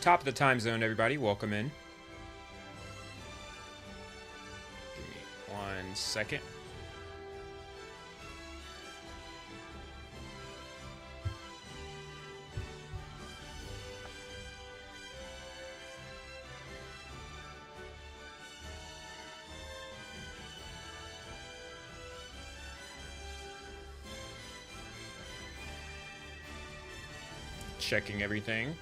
Top of the time zone, everybody. Welcome in. Give me 1 second. Checking everything.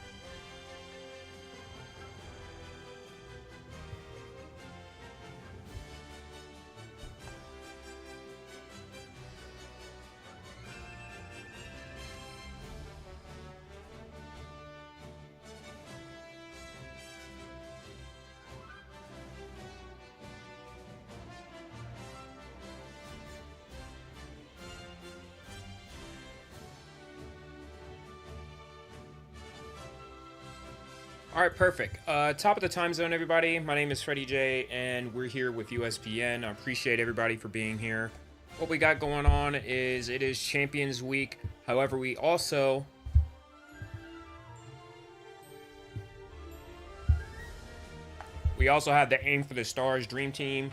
All right, perfect. Top of the time zone, everybody. My name is Freddie J, and we're here with USPN. I appreciate everybody for being here. What we got going on is it is Champions Week. However, we also have the Aim for the Stars Dream Team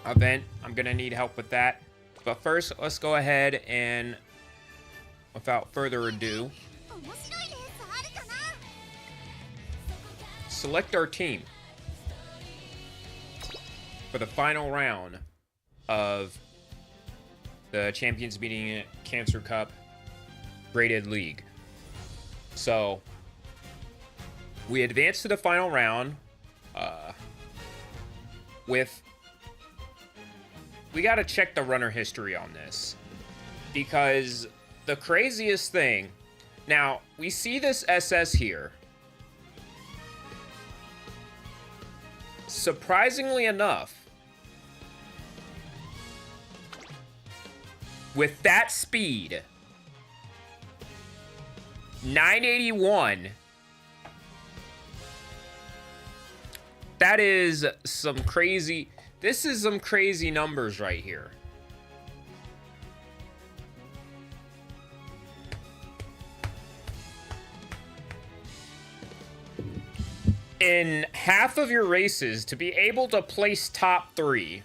event. I'm gonna need help with that. But first, let's go ahead and, without further ado, select our team for the final round of the Champions Meeting Cancer Cup Graded League. So we advanced to the final round we got to check the runner history on this, because the craziest thing, now we see this SS here. Surprisingly enough, with that speed, 981, that is some crazy, this is some crazy numbers right here. In half of your races, to be able to place top 3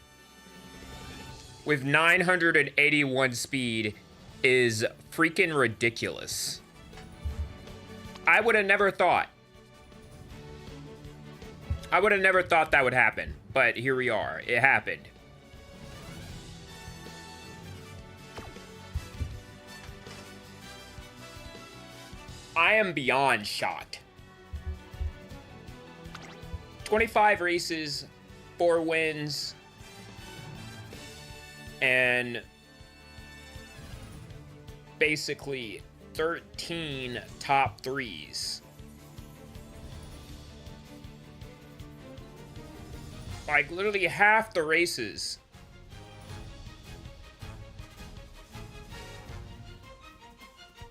with 981 speed is freaking ridiculous. I would have never thought. I would have never thought that would happen, but here we are. It happened. I am beyond shocked. 25 races, 4 wins, and basically 13 top 3s. Like literally half the races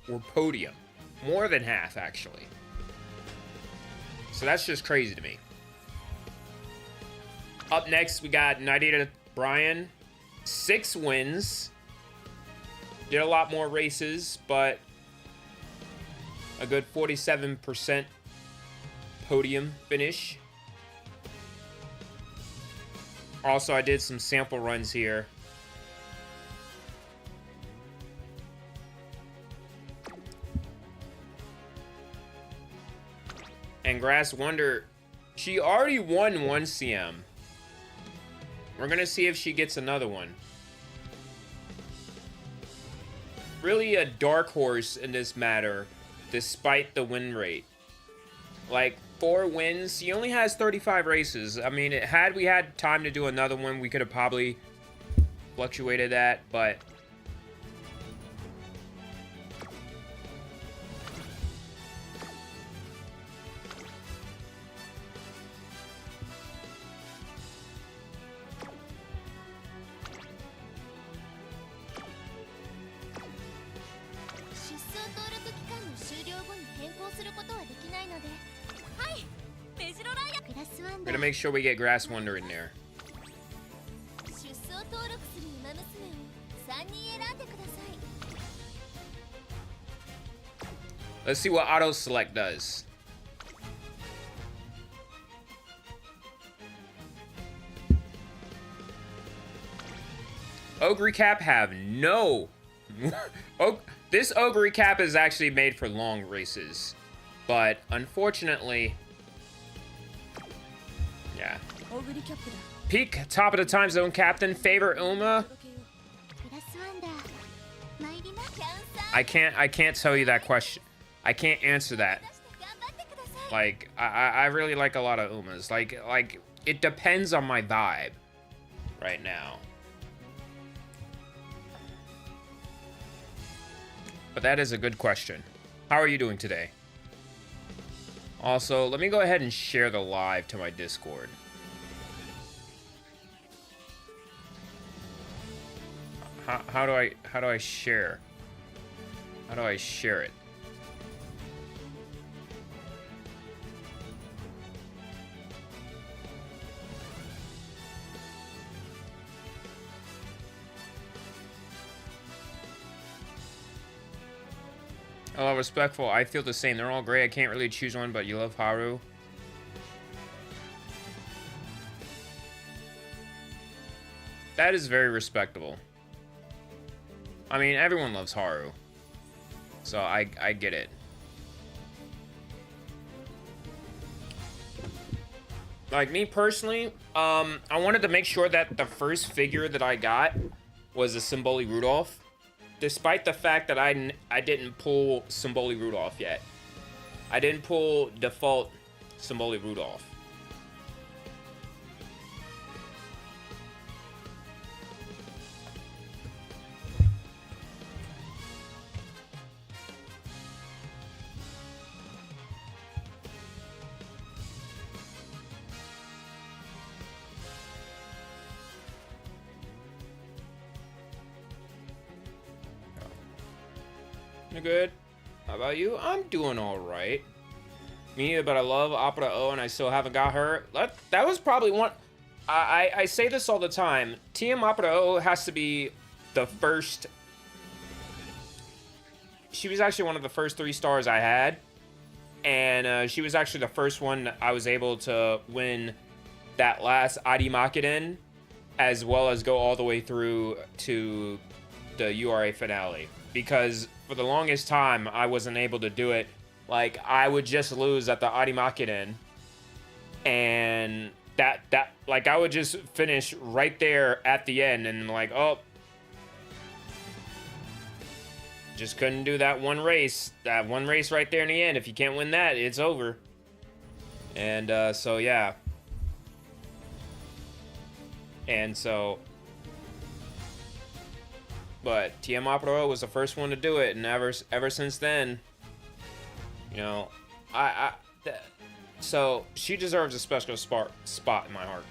were podium. More than half, actually. So that's just crazy to me. Up next, we got Nadia Bryan. 6 wins. Did a lot more races, but a good 47% podium finish. Also, I did some sample runs here. And Grass Wonder, she already won 1 CM. We're going to see if she gets another one. Really a dark horse in this matter, despite the win rate. Like, 4 wins. He only has 35 races. I mean, had we had time to do another one, we could have probably fluctuated that, but we're gonna make sure we get Grass Wonder in there. Let's see what auto select does. Ogre Cap have no... This Ogre Cap is actually made for long races. But, unfortunately... Yeah. Peak, top of the time zone captain, favorite Uma? I can't tell you that question. I can't answer that. Like, I really like a lot of Umas. Like, it depends on my vibe right now. But that is a good question. How are you doing today? Also, let me go ahead and share the live to my Discord. How do I share? How do I share it? Oh, respectful. I feel the same. They're all great. I can't really choose one, but you love Haru. That is very respectable. I mean, everyone loves Haru. So I get it. Like, me personally, I wanted to make sure that the first figure that I got was a Symboli Rudolph. Despite the fact that I didn't pull Symboli Rudolph yet. I didn't pull default Symboli Rudolph. Good. How about you? I'm doing all right. Me neither, but I love Opera O and I still haven't got her. That was probably one... I say this all the time. TM Opera O has to be the first... She was actually one of the first 3 stars I had. And she was actually the first one I was able to win that last Adi Makiden, as well as go all the way through to the URA finale. Because for the longest time, I wasn't able to do it. Like, I would just lose at the Arimakiden. And like, I would just finish right there at the end. And like, oh. Just couldn't do that one race. That one race right there in the end. If you can't win that, it's over. And, so, yeah. And so... But TM Opera was the first one to do it, and ever since then, you know, so she deserves a special spot in my heart.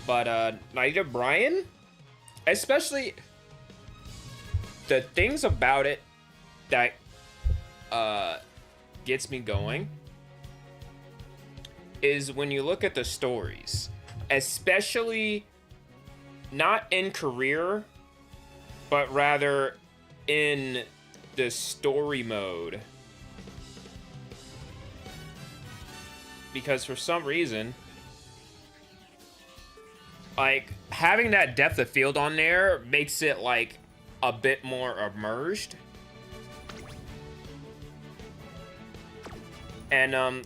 But Naida Bryan, especially. The things about it that gets me going is when you look at the stories, especially not in career, but rather in the story mode. Because for some reason, like, having that depth of field on there makes it like a bit more immersed. And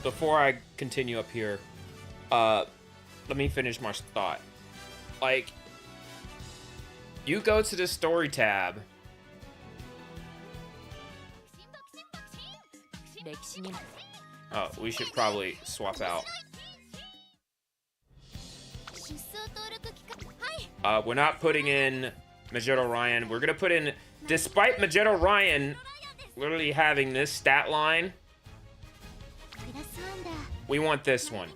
before I continue up here, let me finish my thought. Like, you go to the story tab. Oh, we should probably swap out. We're not putting in Magetto Ryan. We're gonna put in, despite Magetto Ryan literally having this stat line, we want this one.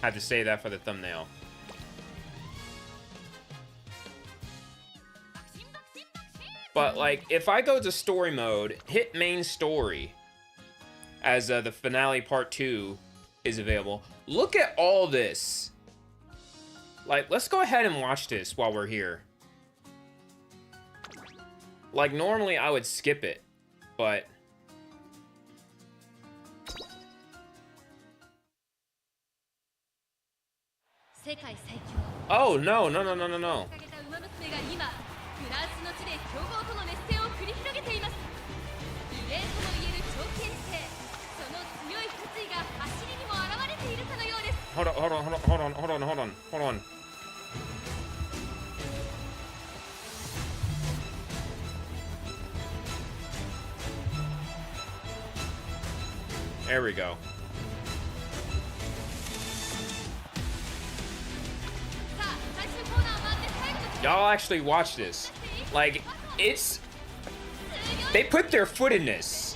I had to say that for the thumbnail. But, like, if I go to story mode, hit main story, as the finale part 2 is available. Look at all this. Like, let's go ahead and watch this while we're here. Like, normally I would skip it, but... Oh, no, no, no, no, no, no. Hold on, hold on, hold on, hold on, hold on, hold on, hold on. There we go. Y'all actually watch this. Like, it's... They put their foot in this.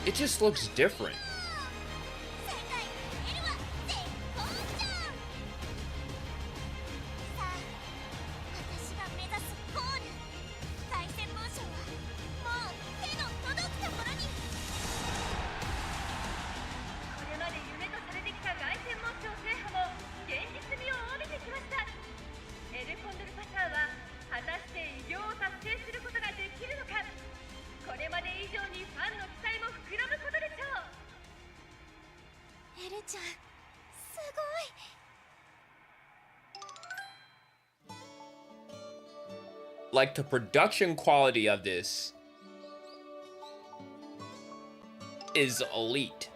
It just looks different. Like, the production quality of this is elite.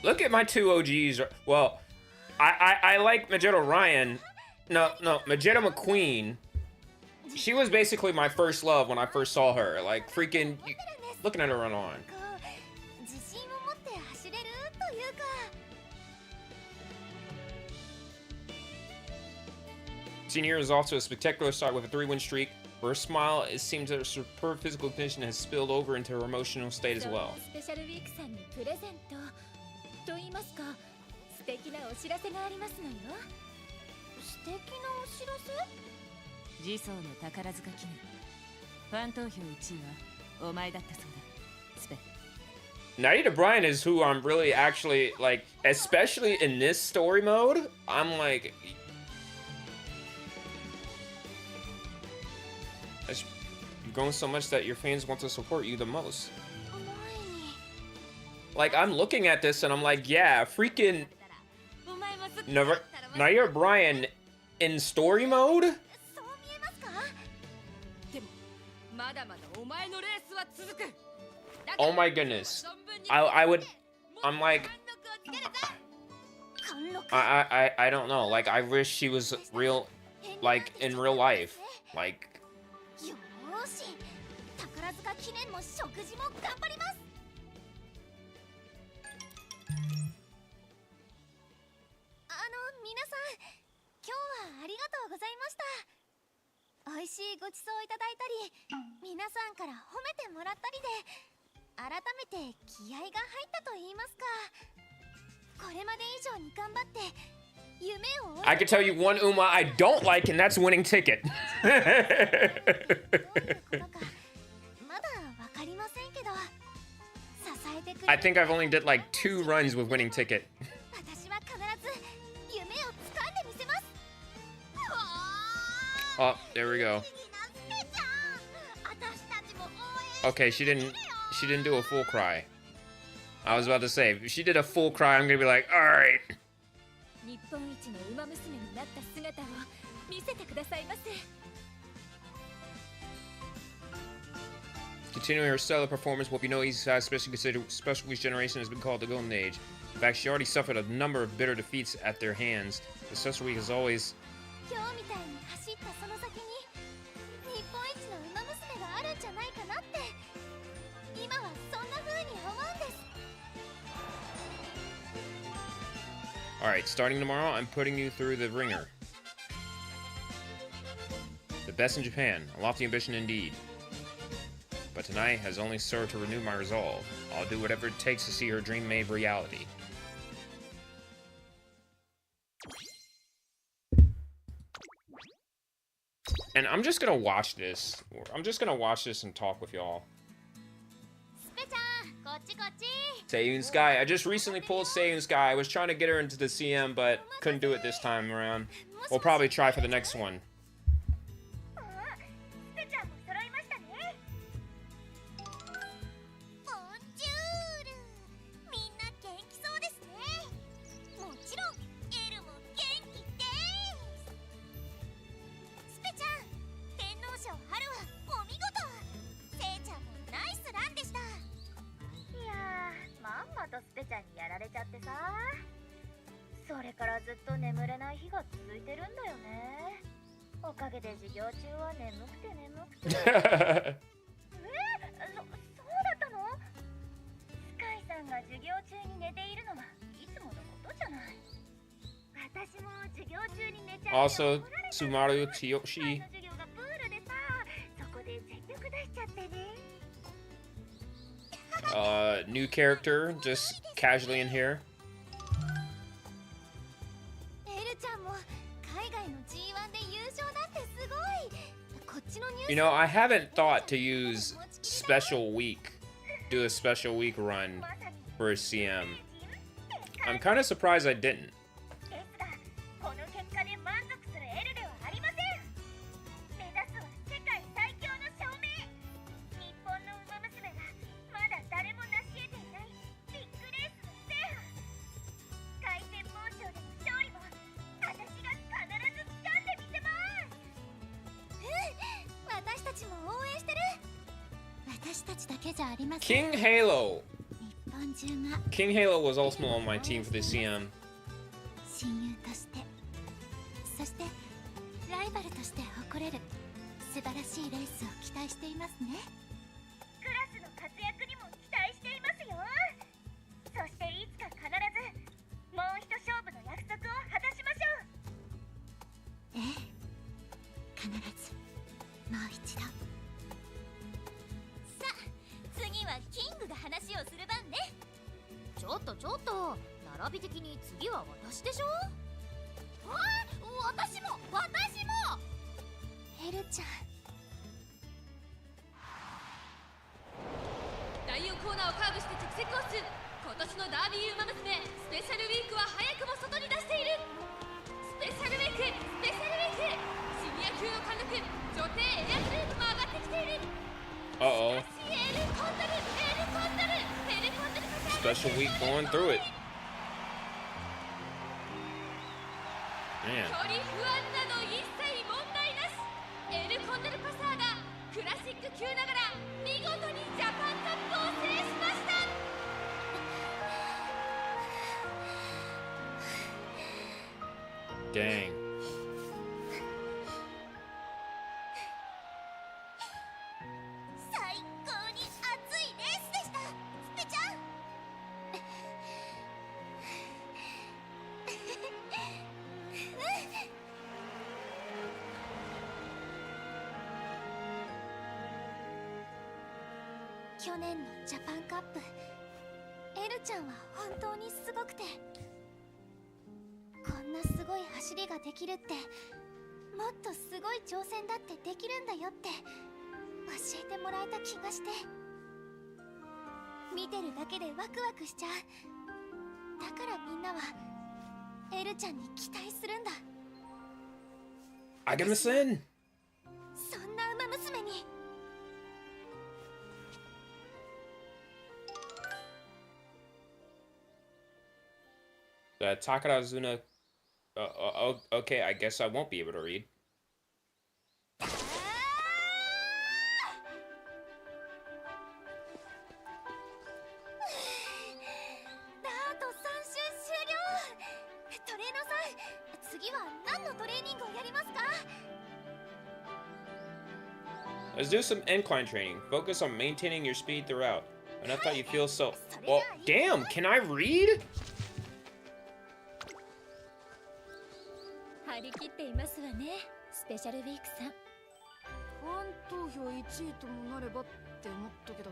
Look at my two OGs. Well, I like Mageto Ryan. No, Mageto McQueen. She was basically my first love when I first saw her. Like, freaking... Looking at her run on. Senior is off to a spectacular start with a 3-win streak. Her smile, it seems that her superb physical condition has spilled over into her emotional state as well. Narita Bryan is who I'm really actually, like, especially in this story mode, I'm like... You're going so much that your fans want to support you the most. Like, I'm looking at this and I'm like, yeah, freaking... Narita Bryan in story mode? Oh my goodness. I'm like... I don't know. Like, I wish she was real, like, in real life. Like... I can tell you one Uma I don't like, and that's Winning Ticket. I think I've only did like 2 runs with Winning Ticket. Oh, there we go. Okay, she didn't do a full cry. I was about to say, if she did a full cry, I'm gonna be like, all right. Continuing her stellar performance will be no easy task, especially considering Special Week's generation has been called the Golden Age. In fact, she already suffered a number of bitter defeats at their hands. The Special Week is always... Alright, starting tomorrow, I'm putting you through the ringer. The best in Japan, a lofty ambition indeed. But tonight has only served to renew my resolve. I'll do whatever it takes to see her dream made reality. And I'm just gonna watch this. I'm just gonna watch this and talk with y'all. Seiyun Sky. I just recently pulled Seiyun Sky. I was trying to get her into the CM, but couldn't do it this time around. We'll probably try for the next one. Also, Sumaru Tsuyoshi. New character, just casually in here. You know, I haven't thought to use special week, do a special week run for a CM. I'm kind of surprised I didn't. King Halo. King Halo was also on my team for the CM. Uh-oh. Special week going through it. Man. Dang. I can listen. そんな馬娘に。Takara Azuna. Okay, I guess I won't be able to read. トレーナーさん、次は何のトレーニングをやりますか？ Let's do some incline training. Focus on maintaining your speed throughout. Enough that you feel so. Well, damn, can I read? 張り切っていますわね、スペシャルウィークさん。ファン投票1位ともなればって思ったけど、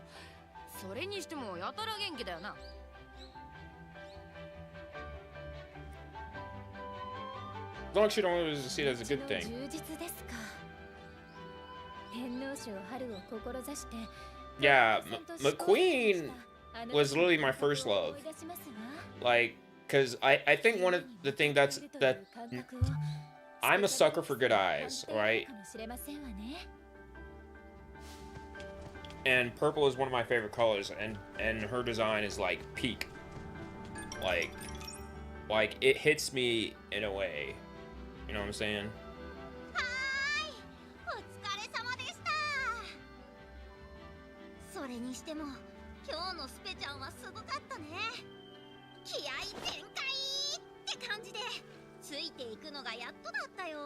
それにしてもやたら元気だよな。As long as you don't always see it as a good thing. 充実ですか。天皇賞春を志して。Yeah, McQueen was literally my first love. Like, cause I think one of the thing that I'm a sucker for good eyes, right? And purple is one of my favorite colors, and her design is like peak. Like it hits me in a way. You know what I'm saying? それにしても今日のスペちゃんはすごかったね。気合全開って感じでついていくのがやっとだったよ。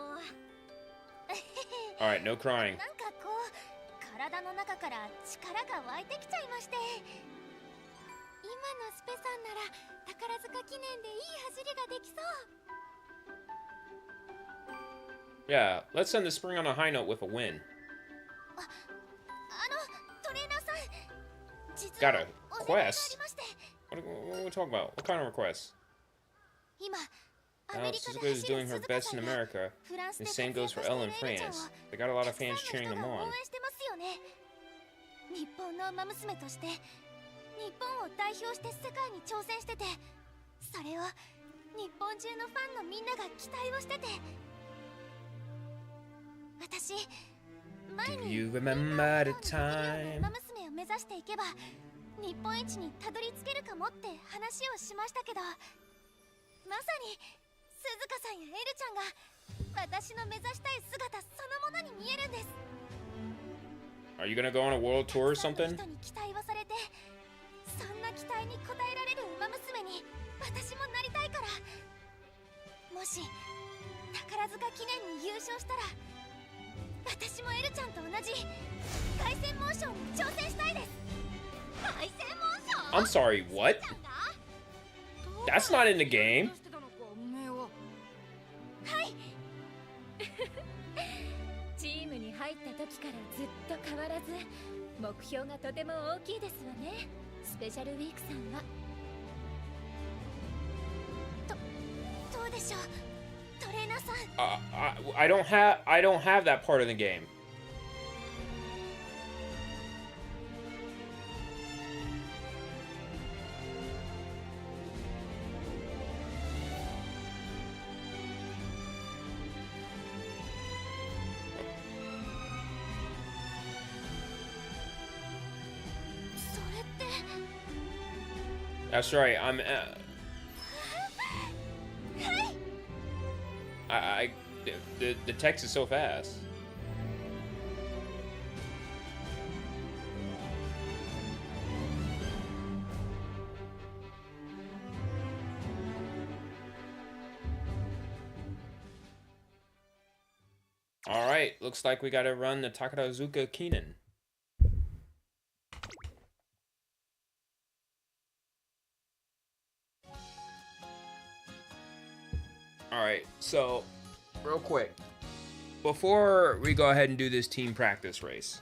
Alright, no crying. なんかこう体の中から力が湧いてきちゃいまして、今のスペさんなら宝塚記念でいい走りができそう。 Yeah, let's end the spring on a high note with a win. トレーナーさん、 Got a request? What are we talking about? What kind of request? Now, Suzuka is doing her best in America. The same goes for Elle in France. They got a lot of fans cheering them on. 日本の馬娘として日本を代表して世界に挑戦してて、それを日本中のファンのみんなが期待をしてて、私 Do you remember the time? 馬娘を目指していけば日本一にたどり着けるかもって話をしましたけど、まさに鈴鹿さんやエルちゃんが私の目指したい姿そのものに見えるんです。 Are you gonna go on a world tour or something? 人に期待をされて、そんな期待に応えられる馬娘に私もなりたいから、もし宝塚記念に優勝したら私もエルちゃんと同じ凱旋門賞に挑戦したいです。凱旋門賞？ I'm sorry, what? That's not in the game. はい。チームに入った時からずっと変わらず目標がとても大きいですわね、スペシャルウィークさんは。どうでしょう、トレーナーさん。I don't have that part of the game. That's right. The text is so fast. All right, looks like we gotta run the Takarazuka Kinen. Alright, so, real quick, before we go ahead and do this team practice race,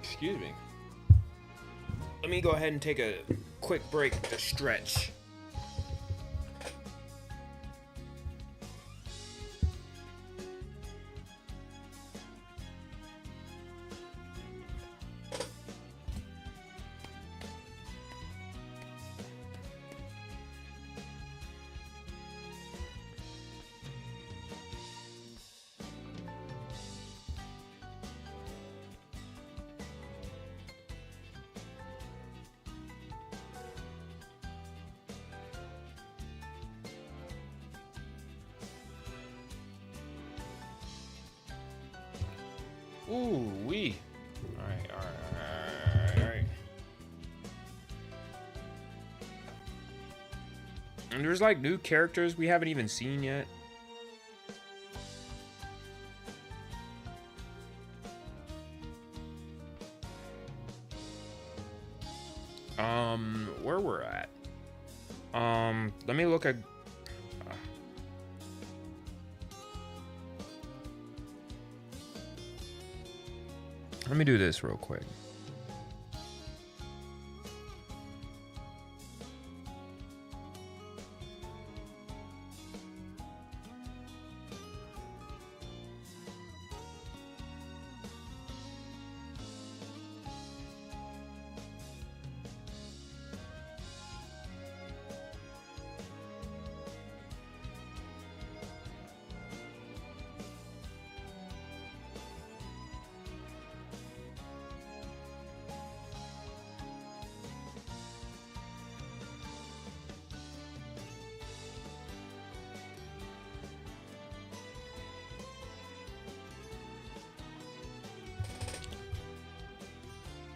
excuse me. Let me go ahead and take a quick break to stretch. Ooh, wee. Alright. And there's like new characters we haven't even seen yet. Where we're at. Let me look at. Let me do this real quick.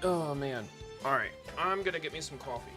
Oh man. All right, I'm gonna get me some coffee.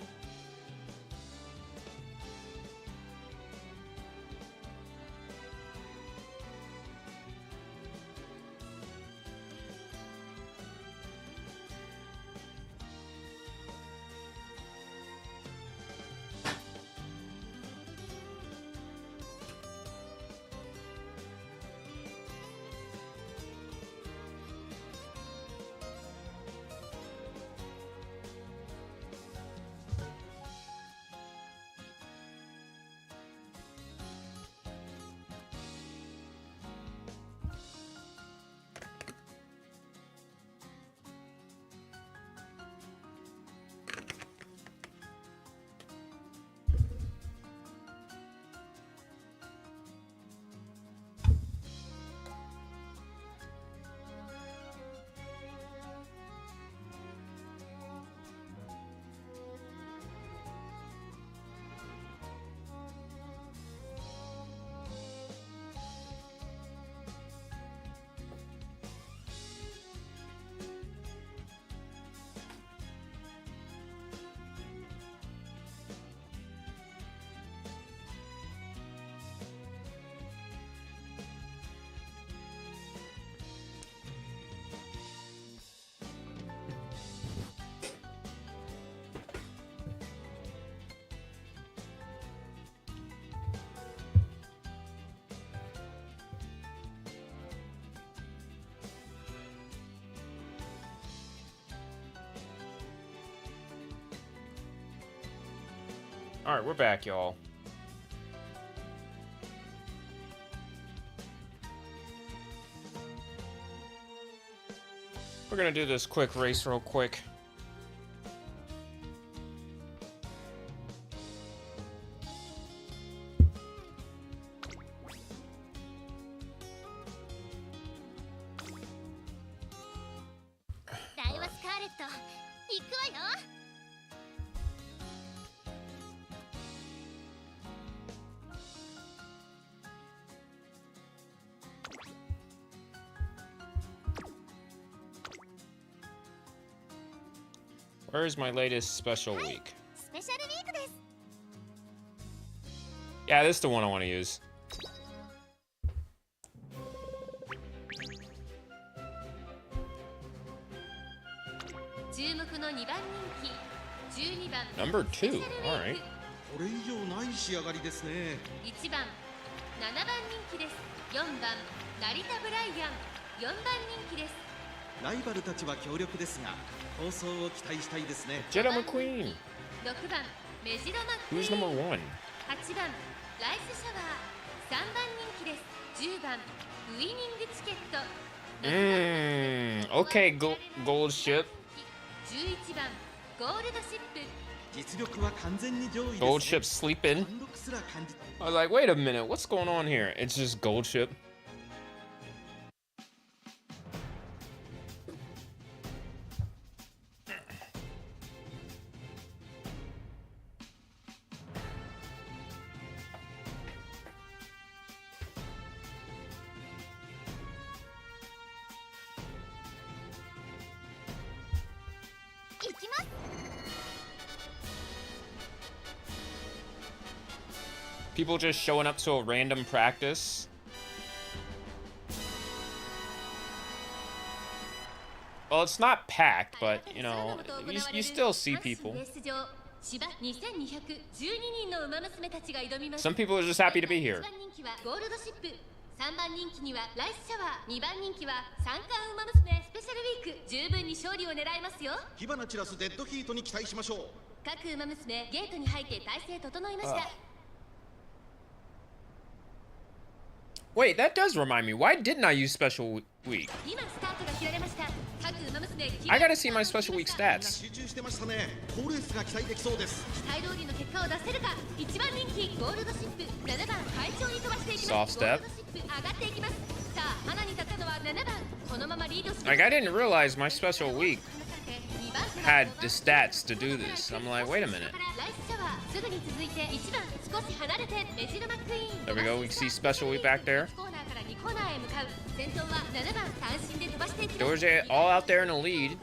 All right, we're back, y'all. We're gonna do this quick race real quick. Where's my latest special week? Yeah, this is the one I want to use. Number 2. All right. これ以上ない仕上がりですね。1番7番人気です。4番成田ブライアン4番人気です。ライバルたちは強力ですが、放送を期待したいですね。 Jetta McQueen. 6番メジロマックイ Who's ーン number 1? 8番ライスシャワー3番人気です。10番ウイニングチケット Okay, gold ship. 11番ゴールドシップ 実力は完全に上位です、ね。 Gold ship sleeping. 貫禄すら感じ I was like, wait a minute, what's going on here? It's just gold ship. きます。 People just showing up to a random practice. Well, it's not packed, but, you know, you still see people. Some people are just happy to be here. 3番人気にはライスシャワー、2番人気は三冠ウマ娘スペシャルウィーク、十分に勝利を狙いますよ。火花散らすデッドヒートに期待しましょう。各ウマ娘ゲートに入って体勢整いました。 Wait, that does remind me. Why didn't I use special week? 今スタートが切られました。各ウマ娘 I gotta see my special week stats. 集中してましたね。好レースが期待できそうです。期待通りの結果を出せるか。1番人気ゴールドシップ、7番快調に飛ばしていきます。 Soft step. ゴールドシップ上がっていきます。さあ花に立ったのは7番。このままリードして Like, I didn't realize my special week had the stats to do this. I'm like, wait a minute. ライスシャワーすぐに続いて1番少し離れてメジロマックイーン。 There we go. We can see special week back there. コーナーから2コーナーへ向かう。先頭は7番単身で飛ばしていきます。 Georgia all out there in the lead.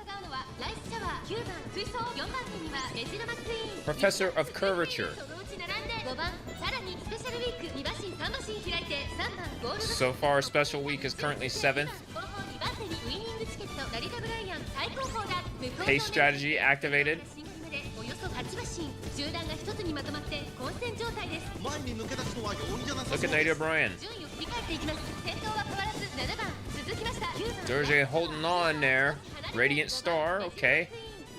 ライスシャワー9番追走、4番手にはメジロマックイーン。 Professor of Curvature. そのうち並んで5番、さらにスペシャルウィーク2馬身3馬身開いて3番ゴールド。 So far, special week is currently 7th. 後方2番手にウイニングチケット、成田ブライアン最高峰だ。 Pace strategy activated. およそ8馬身、集団が一つにまとまって混戦状態です。前に抜け出すのは容易じゃなさ Look そう at で Nadia す。 Bryan. 順位を振り返っていきます。先頭は変わらず7番続きました。9番 Georgia holding on there. Radiant Star. Okay.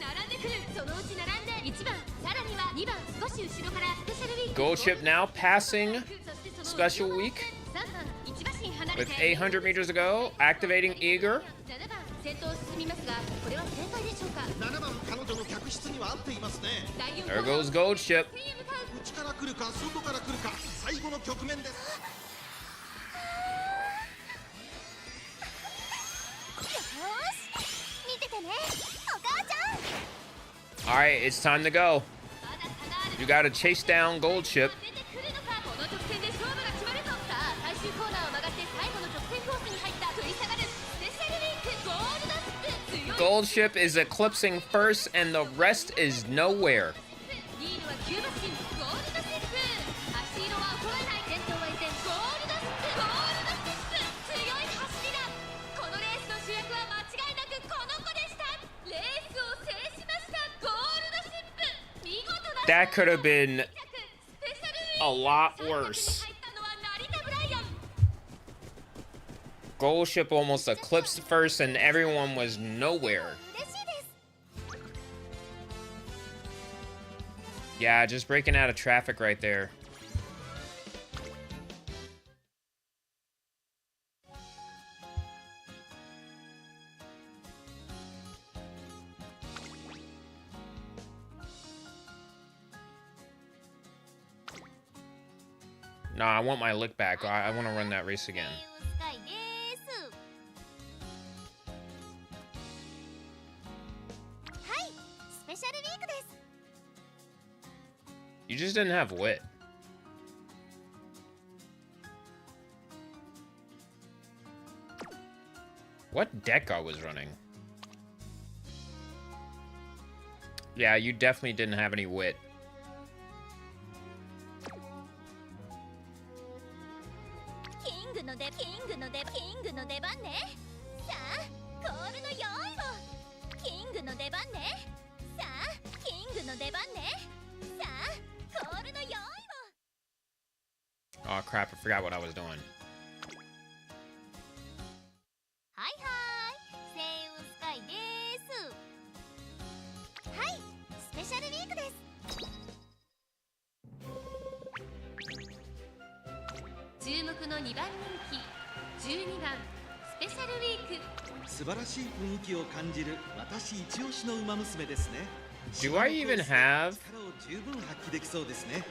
並んでくる。そのうち並んで1番、さらには2番少し後ろからスペシャルウィーク Gold ship now passing そしてその special week 3番1馬身離れ with て 800 meters to go. Activating Eager. 7番先頭を進みますが、これは正解でしょうか。7番彼女の客室には合っていますね。第4 There goes Gold ship. 内から来るか外から来るか最後の局面です。よーし、見ててね、お母ちゃん。 All right, it's time to go. You gotta chase down Gold ship. 出てくるのか。この直線で勝負が決まるぞ。さあ最終コーナーを曲がって最後の直線コースに入った食い下がるスペシャルウィークゴールドシップ。 Gold ship is eclipsing first, and the rest is nowhere. リードは9馬身ゴールドシップ。足色は衰えない。先頭は依然ゴールドシップ。ゴールドシップ強い走りだ。このレースの主役は間違いなくこの子でした。レースを制しましたゴールドシップ。見事な That could have been スペシャルウィーク a lot 3着に worse. 入ったのは成田ブライアン。 Gold ship almost eclipsed first, and everyone was nowhere. 嬉しいです。 Yeah, just breaking out of traffic right there. Nah, I want my lick back. I want to run that race again. スカイです。はい、スペシャルウィークです。 You just didn't have wit. What deck I was running? Yeah, you definitely didn't have any wit. キングの出番ね。さあ、コールの用意を。キングの出番ね。さあ、キングの出番ね。さあ、コールの用意を。 Oh crap, I forgot what I was doing. はいはい、声優スカイです。はい、スペシャルウィークです。 注目の2番人気12番スペシャルウィーク。素晴らしい雰囲気を感じる私一押しの馬娘ですね。 Do I even have? 力を十分発揮できそうですね。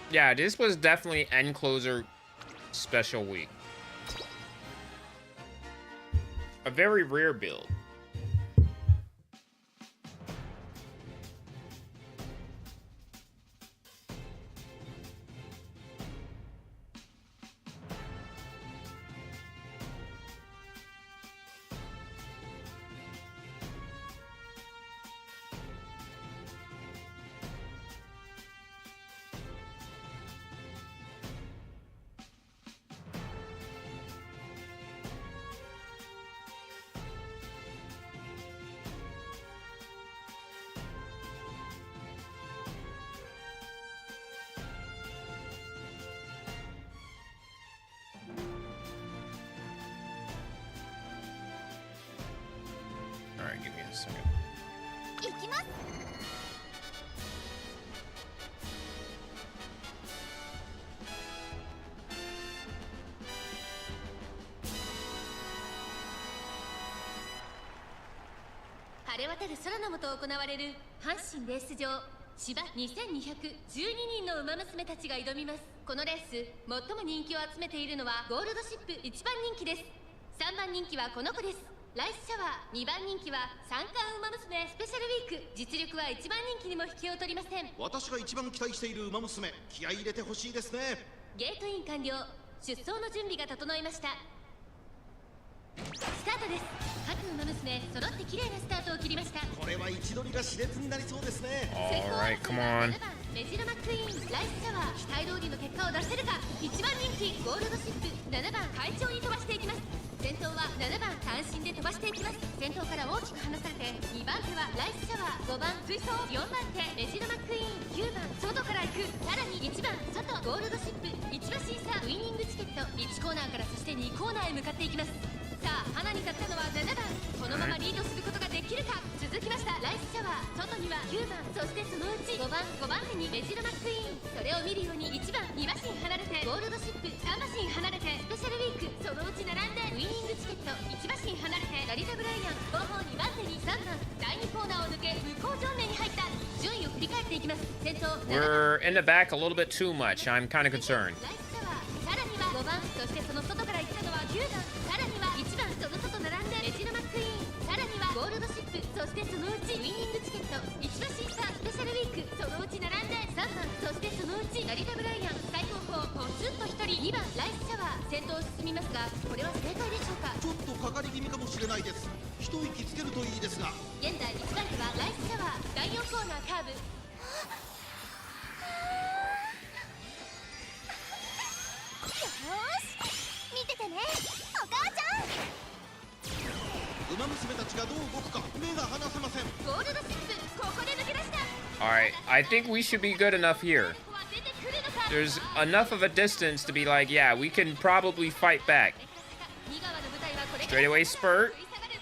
Yeah, this was definitely end closer special week. A very rare build. Alright, give me a second. 行きます。晴れ渡る空の下行われる阪神レース場芝2212人の馬娘たちが挑みます。このレース最も人気を集めているのはゴールドシップ1番人気です。3番人気はこの子です。ライスシャワー。2番人気は三冠馬娘スペシャルウィーク。実力は1番人気にも引けを取りません。私が一番期待している馬娘、気合い入れてほしいですね。ゲートイン完了。出走の準備が整いました。スタートです。各馬娘揃って綺麗なスタートを切りました。これは位置取りが熾烈になりそうですね。 Alright, come on. 7番メジロマックイーン。ライスシャワー。期待通りの結果を出せるか。1番人気ゴールドシップ。7番快調に飛ばしていきます。先頭は7番単身で飛ばしていきます。先頭から大きく離されて2番手はライスシャワー。5番追走。4番手メジロマックイーン。9番外から行く。さらに1番外ゴールドシップ。1馬審査ウイニングチケット。1コーナーからそして2コーナーへ向かっていきます。さあ花に立ったのは7番。このままリードすることができるか。続きましたライスシャワー。外には9番。そしてそのうち5番手にメジロマックイーン。それを見るように1番2馬身離れてゴールドシップ。3馬身離れてスペシャルウィーク。そのうち並んでウイニングチケット。1馬身離れてラリタブライアン。後方2番手に3番。第2コーナーを抜け向こう正面に入った。順位を振り返っていきます。先頭 We're in the back a little bit too much. I'm kind of concerned. ライスシャワー。さらには5番。そしてその外から行ったのは9番。さらには1番その外並んでメジロマックイーン。さらにはゴールドシップ。そしてそのうちウイニングチケット。1馬審査スペシャルウィーク。そのうち並んで3番。そしてそのうちラリタブライアン。最後方ポツンと1人2番ライスシャワー。先頭を進みますがこれは正解でしょうか。ちょっとかかり気味かもしれないです。一息つけるといいですが。現在1番手はライスシャワー。第4コーナーカーブ。よーし見ててねお母ちゃん。馬娘たちがどう動くか目が離せません。ゴールドシップ。ここで抜け出した。 Alright, I think we should be good enough here. ここは出てくるのか。 There's enough of a distance to be like, yeah, we can probably fight back. 二川の舞台はこれから Straightaway spurt.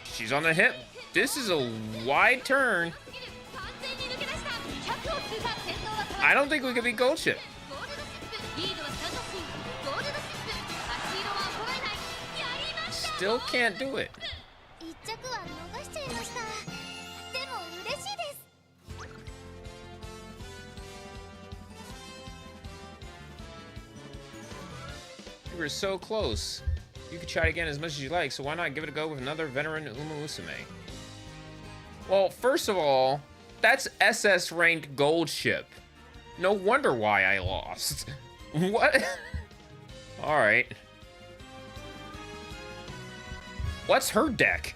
She's on the hip. This is a wide turn. 完全に抜け出した。100を通過。先頭は I don't think we could beat Gold Ship. ゴールドシップ。リードは3馬身。ゴールドシップ。足色は衰えない。やりました。 Still can't do it. 一着は逃しちゃいました。でも嬉しいです。 You were so close. You could try it again as much as you like, so why not give it a go with another veteran Umamusume? Well, first of all, that's SS ranked Gold Ship. No wonder why I lost. What? Alright. What's her deck?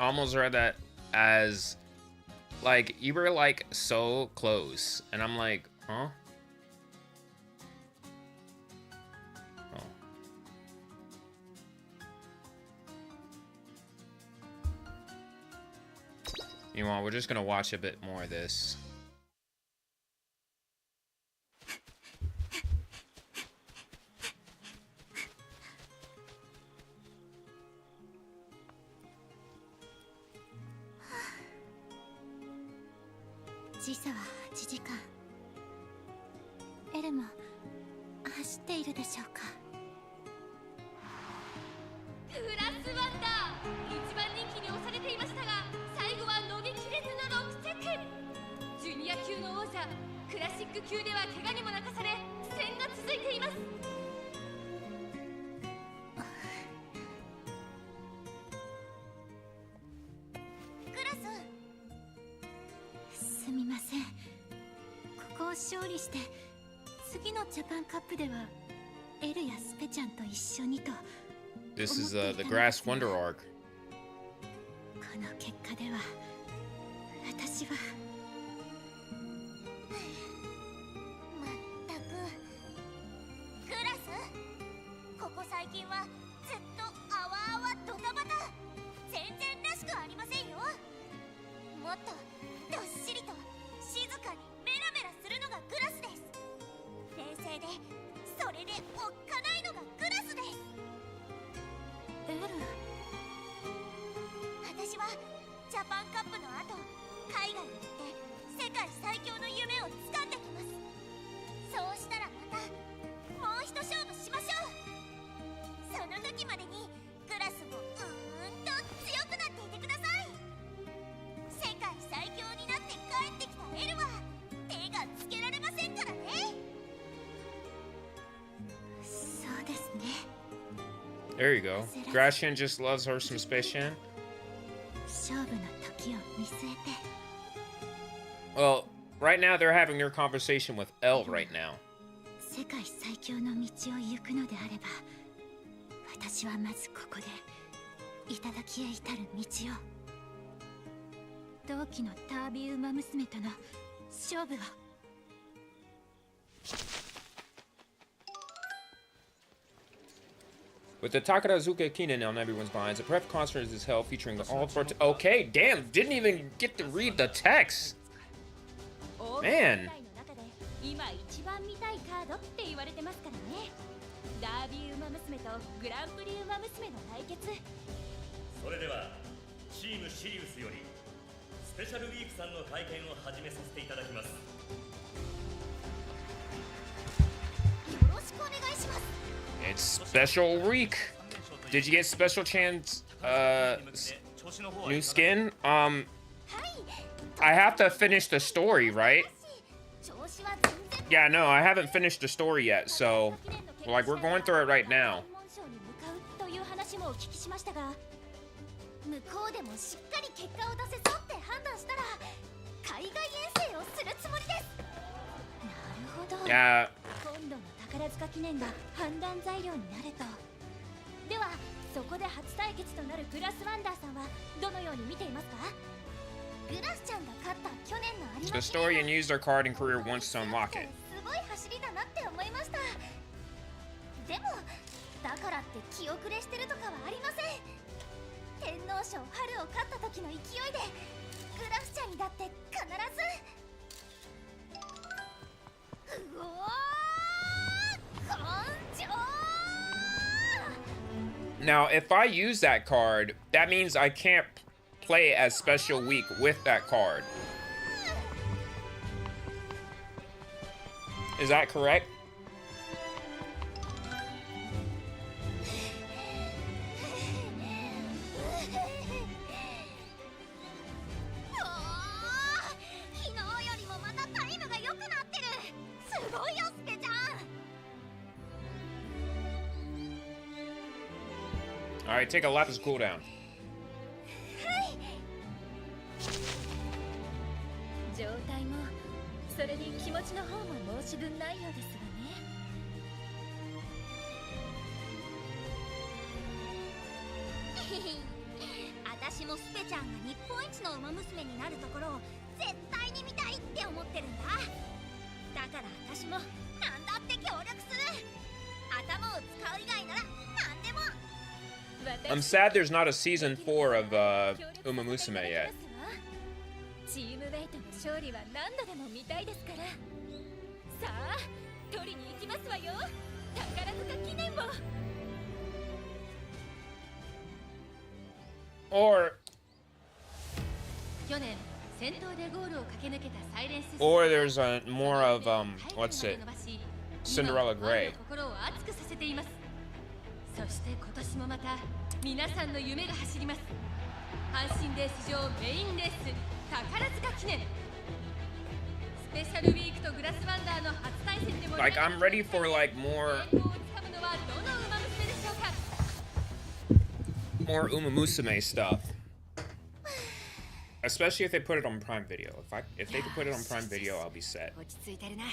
Almost read that as like you were like so close, and I'm like, huh? Oh. You know what? We're just gonna watch a bit more of this. 時差は8時間。エルも走っているでしょうか。プラスワンダー。一番人気に押されていましたが最後は伸びきれずの6着。ジュニア級の王者。クラシック級では怪我にも泣かされ苦戦が続いています。クラスすみません。ここを勝利して次のジャパンカップではエルやスペちゃんと一緒にと。 This is the Grass Wonder Arc. この結果では私はまったく。クラスここ最近はずっとあわあわドタバタ。全然らしくありませんよ。はジャパンカップの後海外に行って世界最強の夢を掴んできます。そうしたらまたもう一勝負しましょう。その時までにグラスもと強くなっていてください。世界最強になって帰ってきたエルは手がつけられませんからね。そうですね。 There you go. Gratian just loves her some Space Jam. 勝負の時を見据えて。 Well, right now they're having their conversation with L right now. 世界最強の道を行くのであれば、私はまずここで頂へ至る道を、同期のタービウマ娘との勝負を。 With the Takarazuka Kinen on everyone's minds, a prep concert is held featuring all sorts. Okay, damn, didn't even get to read the text. Man. 今一番見たいカードって言われてますからね。ダービーウマ娘とグランプリウマ娘の対決。それではチームシリウスよりスペシャルウィークさんの会見を始めさせていただきます。よろしくお願いします。 It's special week. Did you get special Chan's new skin? I have to finish the story, right? Yeah, no, I haven't finished the story yet, so like we're going through it right now. 向こうでもしっかり結果を出せそうって判断したら海外遠征をするつもりです。なるほど。 Yeah. 今度の宝塚記念が判断材料になると。ではそこで初対決となるグラスワンダーさんはどのように見ていますか？グラスちゃんが勝った去年の有馬 The story and use their card and career once to unlock it. すごい走りだなって思いました。でもだからって気遅れしてるとかはありません。天皇賞春を勝った時の勢いでグラスちゃんにだって必ずうおー根性。 Now, if I use that card, that means I can't play as special week with that card. Is that correct? All right, take a Lapis cooldown. 状態もそれに気持ちの方も申し分ないようですがね。私もスペちゃんが日本一の馬娘になるところを絶対に見たいって思ってるんだ。だから私も何だって協力する。頭を使う以外なら何でも。 I'm sad there's not a season 4 of Umamusume yet. チームメイトの勝利は何度でも見たいですから。さあ、取りに行きますわよ。宝塚記念を。 Or 去年先頭でゴールを駆け抜けたサイレンス。 or there's a more of what's it? Cinderella Grey. 心を熱くさせています。そして今年もまた皆さんの夢が走ります。阪神レース場メインレース宝塚記念。スペシャルウィークとグラスワンダーの初対戦でも Like I'm ready for like more 栄光をつかむのはどの馬娘でしょうか。 more Umamusume stuff. Especially if they put it on Prime Video. If they could put it on Prime Video, I'll be set. 落ち着いてるな。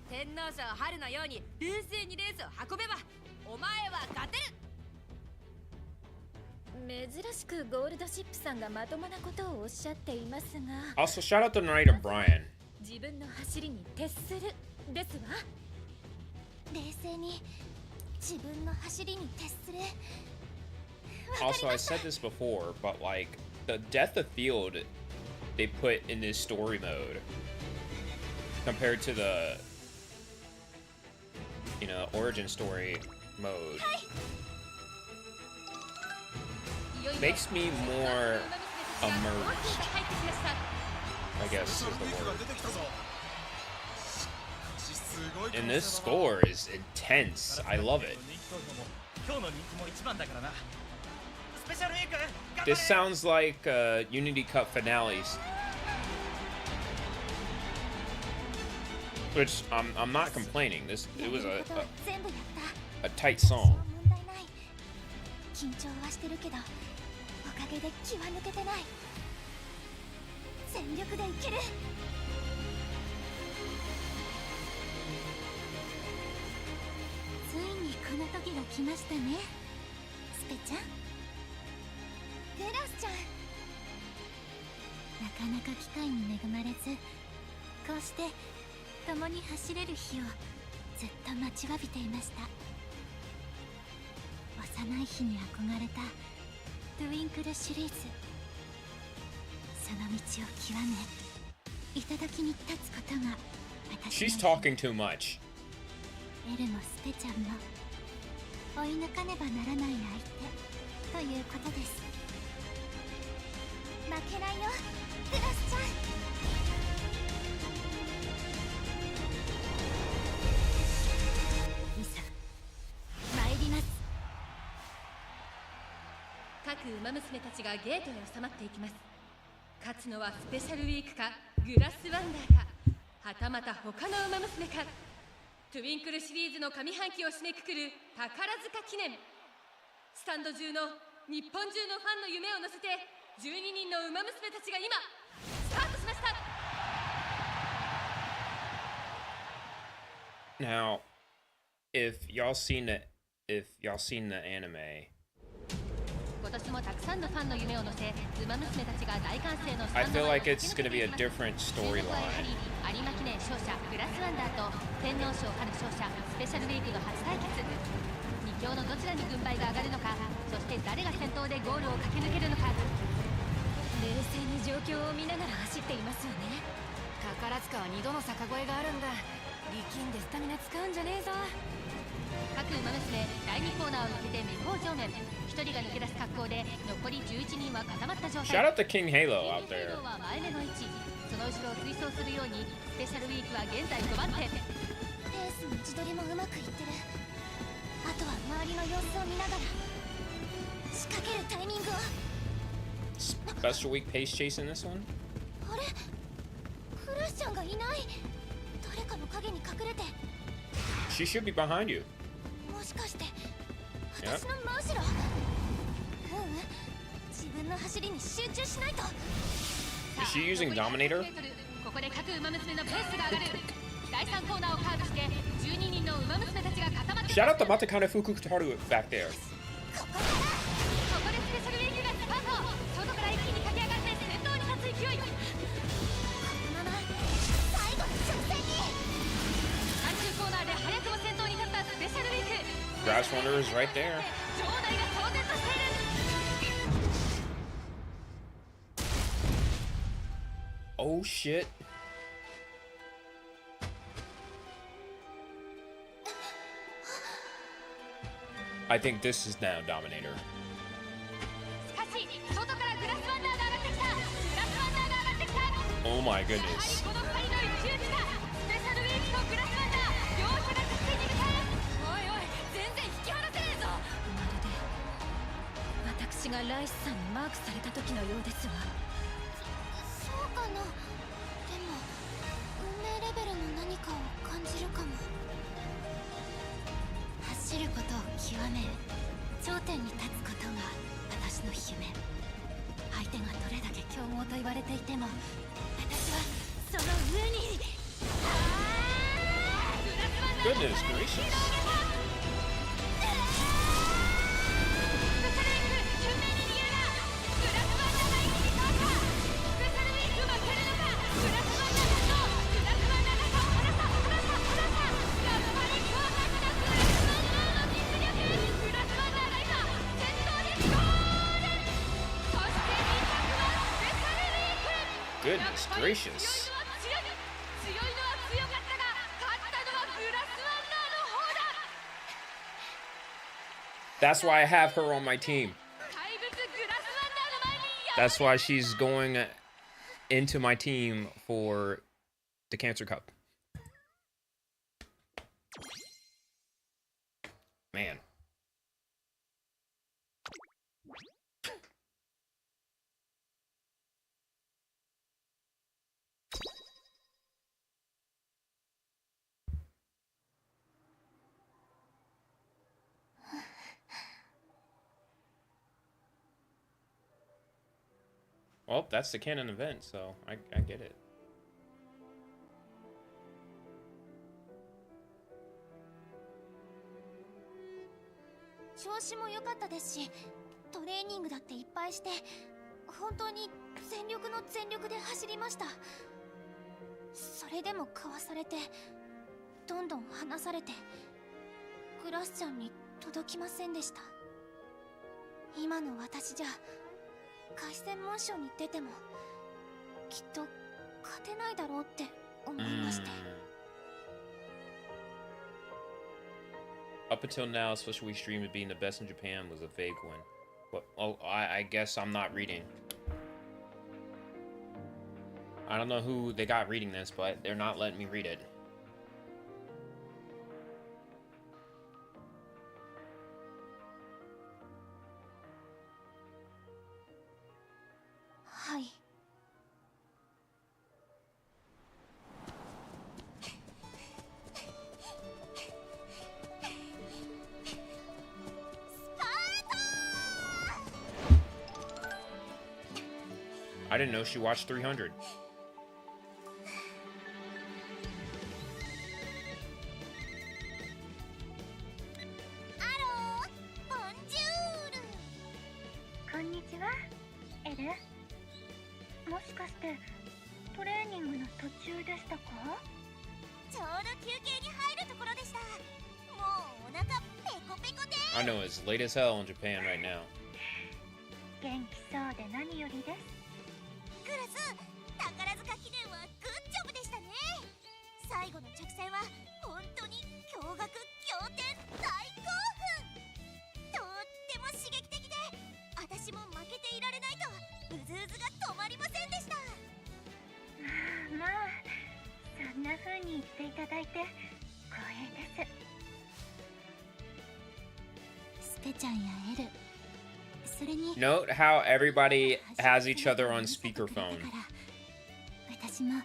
天皇賞春のように冷静にレースを運べばお前は勝てる。珍しくゴールドシップさんがまともなことをおっしゃっていますが。 Also, shout out to the narrator Brian. 自分の走りに徹するですわ。冷静に自分の走りに徹する。 Also, I said this before, but like the depth of field they put in this story mode compared to the origin story mode. makes me more immersed, I guess is the word. And this score is intense. I love it. This sounds like Unity Cup finales. Which I'm not complaining. It was a tight song. 緊張はしてるけどおかげで気は抜けてない。全力でいける。ついにこの時が来ましたね、スペちゃん。テラスちゃん。なかなか機会に恵まれず、こうして共に走れる日をずっと待ちわびていました。幼い日に憧れたトゥインクルシリーズ、その道を極め頂に立つことが私の She's talking too much. エルもスペちゃんも追い抜かねばならない相手ということです。負けないよ、テラスちゃん。いざ参ります。各ウマ娘たちがゲートへ収まっていきます。勝つのはスペシャルウィークかグラスワンダーか、はたまた他のウマ娘か。トゥインクルシリーズの上半期を締めくくる宝塚記念。スタンド中の日本中のファンの夢を乗せて12人のウマ娘たちが今スタートしました。 Now, if y'all seen the anime, 今年もたくさんのファンの夢を乗せ、ウマ娘たちが大歓声のスタ I ンド feel 前を like it's gonna be a 駆け抜けていきます。 different 注目はやは storyline. り有馬記念勝者グラスワンダーと天皇賞春勝者スペシャルウィークの初対決。2強のどちらに軍配が上がるのか、そして誰が先頭でゴールを駆け抜けるのか。冷静に状況を見ながら走っていますよね。宝塚は2度の逆越えがあるんだ。力んでスタミナ使うんじゃねえぞ。各ウマ娘第2コーナーを抜けて向こう正面、1人が抜け出す格好で残り11人は固まった状態。 Shout out to King Halo out ヒー there. ローは前目の位置、その後ろを追走するようにスペシャルウィークは現在5番手。ペースの位置取りもうまくいってる。あとは周りの様子を見ながら仕掛けるタイミングを。 Special week pace chase in this one? あれ、クラスちゃんがいない。誰かの影に隠れて。 She should be behind you. もしかして私の真後ろ。自分の走りに集中しないと。 Is she using Dominator? ここで各ウマ娘のペースが上がる。第3コーナーをカーブして12人のウマ娘たちが固まって。 Shout out to Matakana Fukutaru back there. ここでスペシャルウィークがスパート。外から一気に駆け上がって先頭に立つ勢い。このまま最後の直線に。最終コーナーで早くも先頭に立ったスペシャルウィーク。 Grass Wonder is right there. 場内が騒然としている。 Oh shit. I think this is now Dominator. しかし外からグラスワンダーが上がってきた。グラスワンダーが上がってきた。 Oh my goodness. この2人の一騎打ちだ。スペシャルウィークとグラスワンダー、両者が直線に向かう。おいおい、全然引き離せねえぞ。まるで私がライスさんにマークされた時のようですわ。そうかな。でも運命レベルの何かを感じるかも。走ることを極め頂点に立つことが私の夢。相手がどれだけ強豪と言われていても私はその上に。 Goodness gracious. 強い Goodness gracious. のは強かったが勝ったのはグラスワンダーの方だ。 That's why I have her on my team. 怪物グラス That's why she's going into my team for the Cancer Cup. Man. Well, that's the canon event, so I get it. 調子も良かったですし、トレーニングだっていっぱいして、本当に全力の全力で走りました。それでもかわされて、どんどん離されて、グラスちゃんに届きませんでした。今の私じゃ凱旋門賞に出てもきっと勝てないだろうって思いまして。Up until now, Special Week stream of being the best in Japan was a vague one. What? Oh, I guess I'm not reading. I don't know who they got reading this, but they're not letting me read it. Hi. I didn't know she watched 300. I know it's late as hell in Japan right now. 元気そうで何よりです。クラス、宝塚記念はグッジョブでしたね。最後の着線は本当に驚愕、仰天、大興奮。とっても刺激的で、私も負けていられないとうずうずが止まりませんでした。まあ、そんな風に言っていただいて光栄です。スペちゃんやエル。Note how everybody has each other on speakerphone. 私も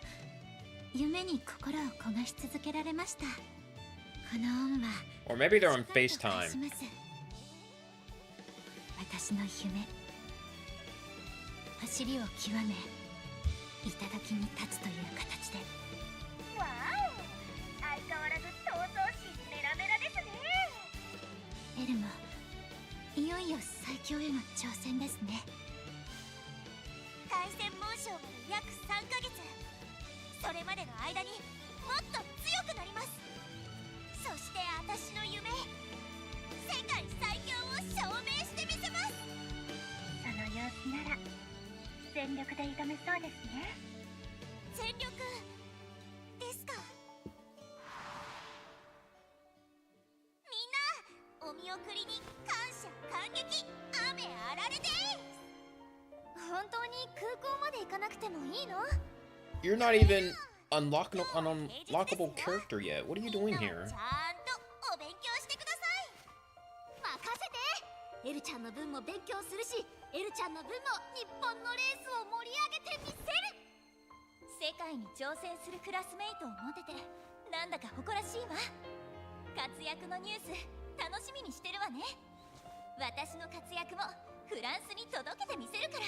夢に心を焦がし続けられました。この恩は Or maybe they're on FaceTime. 私の夢、走りを極め、頂に立つという形で。わお、相変わらず闘争心メラメラですね。エルもいよいよ最強への挑戦ですね。凱旋門賞まで約3ヶ月。それまでの間にもっと強くなります。そして私の夢、世界最強を証明してみせます。その様子なら全力で挑めそうですね。全力ですか。みんなお見送りに感謝感激、雨あられです。本当に空港まで行かなくてもいいの？ You're not even an unlockable character yet. What are you doing here? ちゃんとお勉強してください。任せて。エルちゃんの分も勉強するし、エルちゃんの分も日本のレースを盛り上げてみせる。世界に挑戦するクラスメイトを持ててなんだか誇らしいわ。活躍のニュース楽しみにしてるわね。私の活躍もフランスに届けてみせるから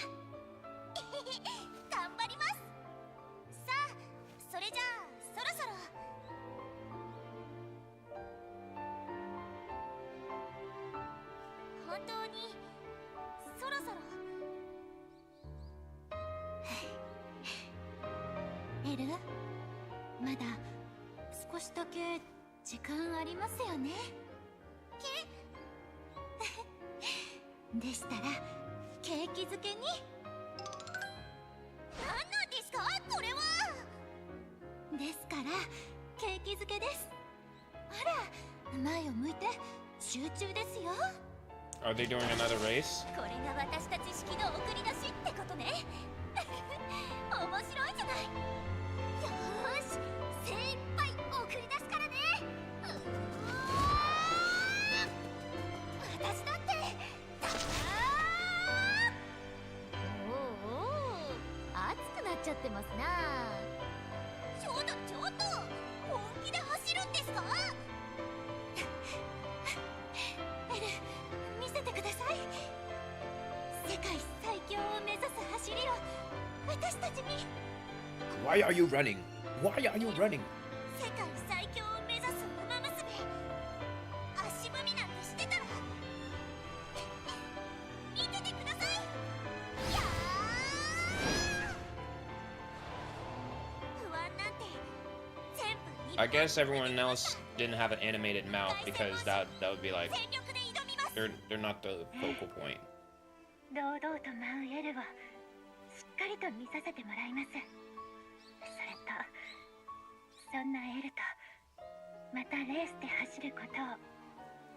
頑張ります。さあ、それじゃあそろそろ。本当にそろそろエル、まだ少しだけ時間ありますよね。でしたらケーキ漬けに。何なんですかこれは。ですからケーキ漬けです。あら、前を向いて集中ですよ。Are they doing another race? これが私たち式の送り出しってことね。ちゃってますな。ちょっと本気で走るんですか？エル、見せてください。世界最強を目指す走りを私たちに。 Why are you running? Why are you running? 世界最強を目指すウマ娘、足踏みなんてしてたら見ててください。やー、不安なんて全部 I guess everyone else didn't have an animated mouth because that would be like 全力で挑みます。 they're not the focal point. 堂々と舞うエルをしっかりと見させてもらいます。それとそんなエルとまたレースで走ることを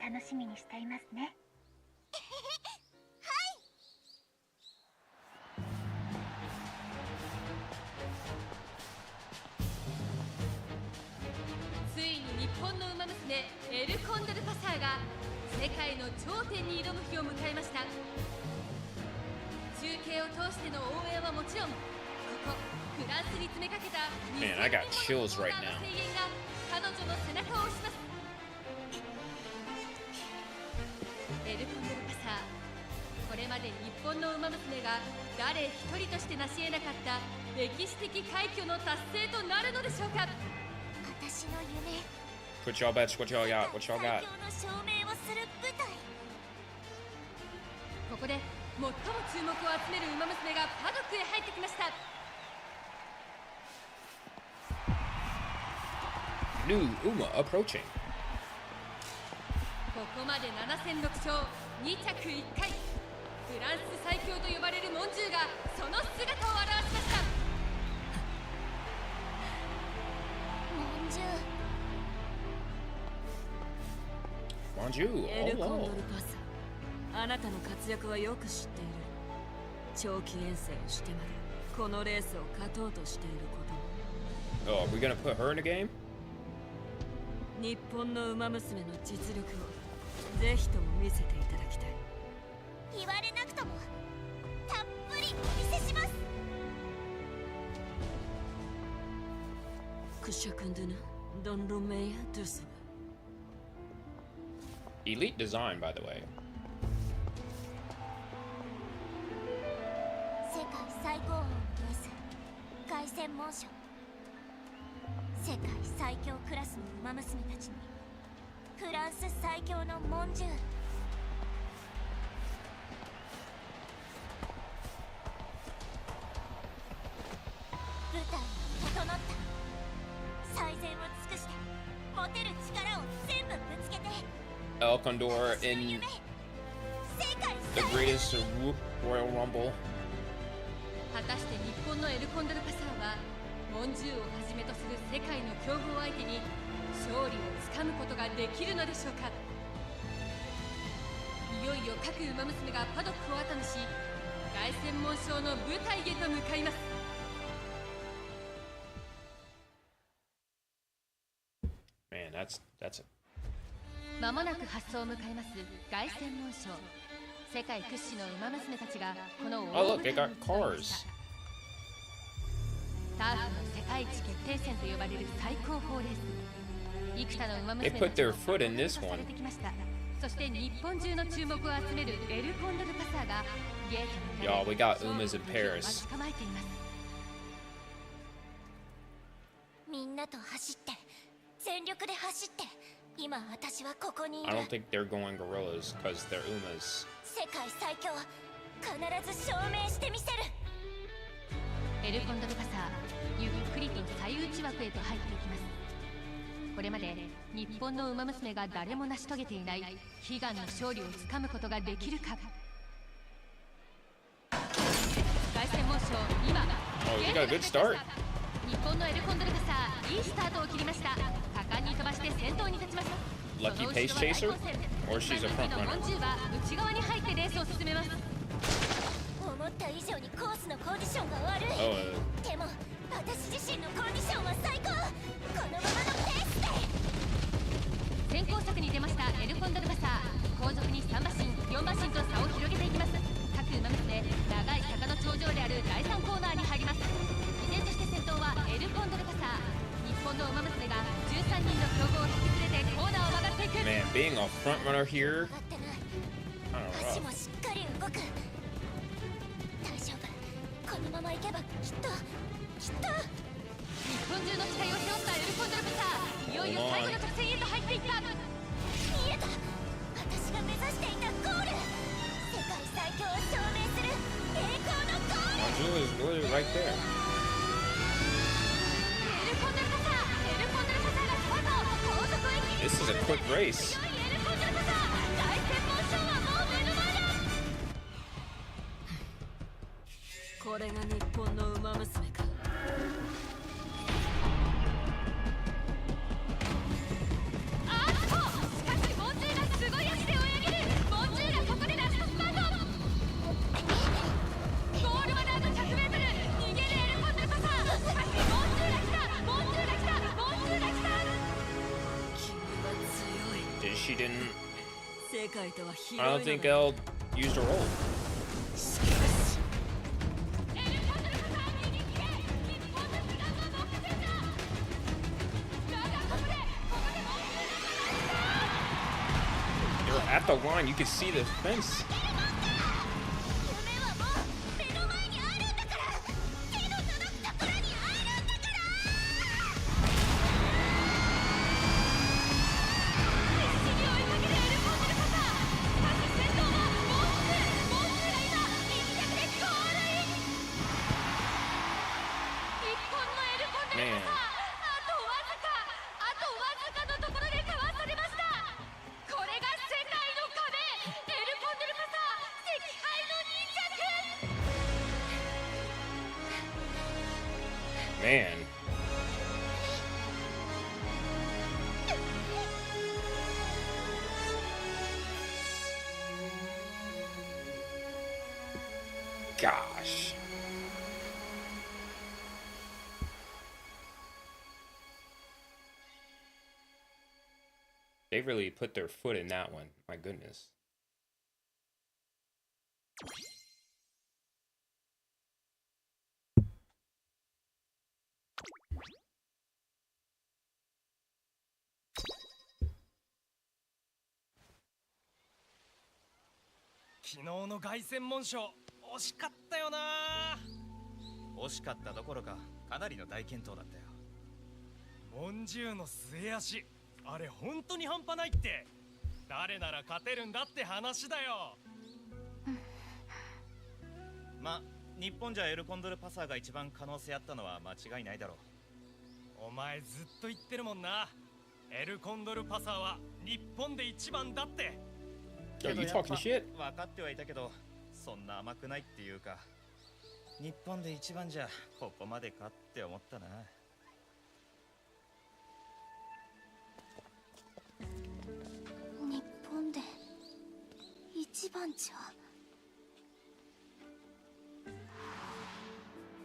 楽しみにしていますね。ついに日本のウマ娘エルコンドルパサーが世界の頂点に挑む日を迎えました。中継を通しての応援はもちろん、ここフランスに詰めかけた Man, I got chills right now. 声援が彼女の背中を押します。エルコンドルパサー、これまで日本のウマ娘が誰一人として成し得なかった歴史的快挙の達成となるのでしょうか。私の夢、 What y'all bets? What y'all got? What y'all 最 got? 強の証明をする舞台。ここで最も注目を集めるウマ娘がパドックへ入ってきました。 New Uma approaching. ここまで7戦6勝、2着1回、フランス最強と呼ばれるモンジューがその姿を現しました。モンジュー、 Bonjour. エルコンド Oh, ルパサー、あなたの活躍はよく知っている。長期遠征をしてまでこのレースを勝とうとしていることを。 oh, are we gonna put her in the game? 日本のウマ娘の実力をぜひとも見せていただきたい。言われなくともたっぷりお見せします。クシャクンドゥナドンロメイヤドゥス。 Elite design, by the way. 世界最高峰のレース、凱旋門賞。世界最強クラスのウマ娘たちにフランス最強のモンジュール。舞台が整った。最善を尽くして持てる力を全部ぶつけて El Condor 私の in 夢、世界 the 最 greatest Royal Rumble. 果たして日本のエルコンドルパサーはモンジューをはじめとする世界の強豪相手に勝利をつかむことができるのでしょうか。いよいよ各ウマ娘がパドックを後にし、凱旋門賞の舞台へと向かいます。 Man, that's a まもなく発走を迎えます凱旋門賞。世界屈指のウマ娘たちがこの Oh, 大 look, they 舞台 got に集まりまし cars. た。ターフの世界一決定戦と呼ばれる最高峰レース。幾多のウマ娘 They た put ち their が foot in this され one. てきました。そして日本中の注目を集めるエルコンドルパサーがゲートの Y'all, we got 勝負の Umas in 時を Paris. 待ち構えています。みんなと走って全力で走って、今私はここにい I る。 don't think they're going gorillas because they're Umas. 世界最強、必ず証明してみせる。エルコンドルパサー、ゆっくりと最内枠へと入っていきます。これまで日本のウマ娘が誰も成し遂げていない悲願の勝利をつかむことができるか。凱旋門賞、今 Oh, they got a good start. 日本のエルコンドルパサー、いいスタートを切りました。果敢に飛ばして先頭に立ちました。 Lucky pace chaser? Or she's a front のモン runner? ジューは内側に入ってレースを進めます。思った以上にコースのコンディションが悪い。 Oh, でも私自身のコンディションは最高。このままのペースで。先行策に出ましたエルコンドルパサー、後続に3馬身4馬身と差を広げていきます。各馬娘、長い坂の頂上である第3コーナーに入ります。being a front runner here, 上がってない I don't 足 know. もしっかり動く大丈夫このまま行けばきっと日本中の期待を背負ったエルコンドルパサー、いよいよ最後の直線へと入っていった。見えた私が目指していたゴール世界最強を証明する栄光のゴール Oh, Julie's literally right there. エルコンドルパサー、エルコンドルパサーがスパート、後続へ切り This is a quick race. 強いエルコンドルパサー、大専門賞はもう目の前だ。これが日本の馬娘か。あっと、しかしモンジューラすごい足で追い上げる。モンジューラここでラストスパート。ゴールまであと 100m、 逃げるエルコンドルパサー。しかしモンジューラ来た、モンジューラ来た、モンジューラ来た。君は強い。 She didn't. 世界とは広い I の don't だ。 think Elle used her roll. しかしエルコンドルパサー右利きで日本の主眼は目前だ。だがここでモンジューラが来た。 They were at the line. You could see the fence. 夢はもう目の前にあるんだから手の届くところにあるんだから必死に追いかけるエルコンドルパサー。しかし先頭はモンジューラ今一着でゴールイン。日本のエルコンドルパサー、あとわずかのところでかわされました。これが世界の壁、エルコンドルパサー惜敗の2着。 Man. Gosh. They really put their foot in that one. My goodness.「昨日の凱旋門賞惜しかったよな。惜しかったどころかかなりの大健闘だったよ。モンジューの末足あれ本当に半端ないって。誰なら勝てるんだって話だよ。ま、日本じゃエルコンドルパサーが一番可能性あったのは間違いないだろう。お前ずっと言ってるもんな。エルコンドルパサーは日本で一番だって。 Yo, you やっぱ talking shit? 分かってはいたけど、そんな甘くないっていうか、日本で一番じゃここまでかって思ったな。日本で一番じゃ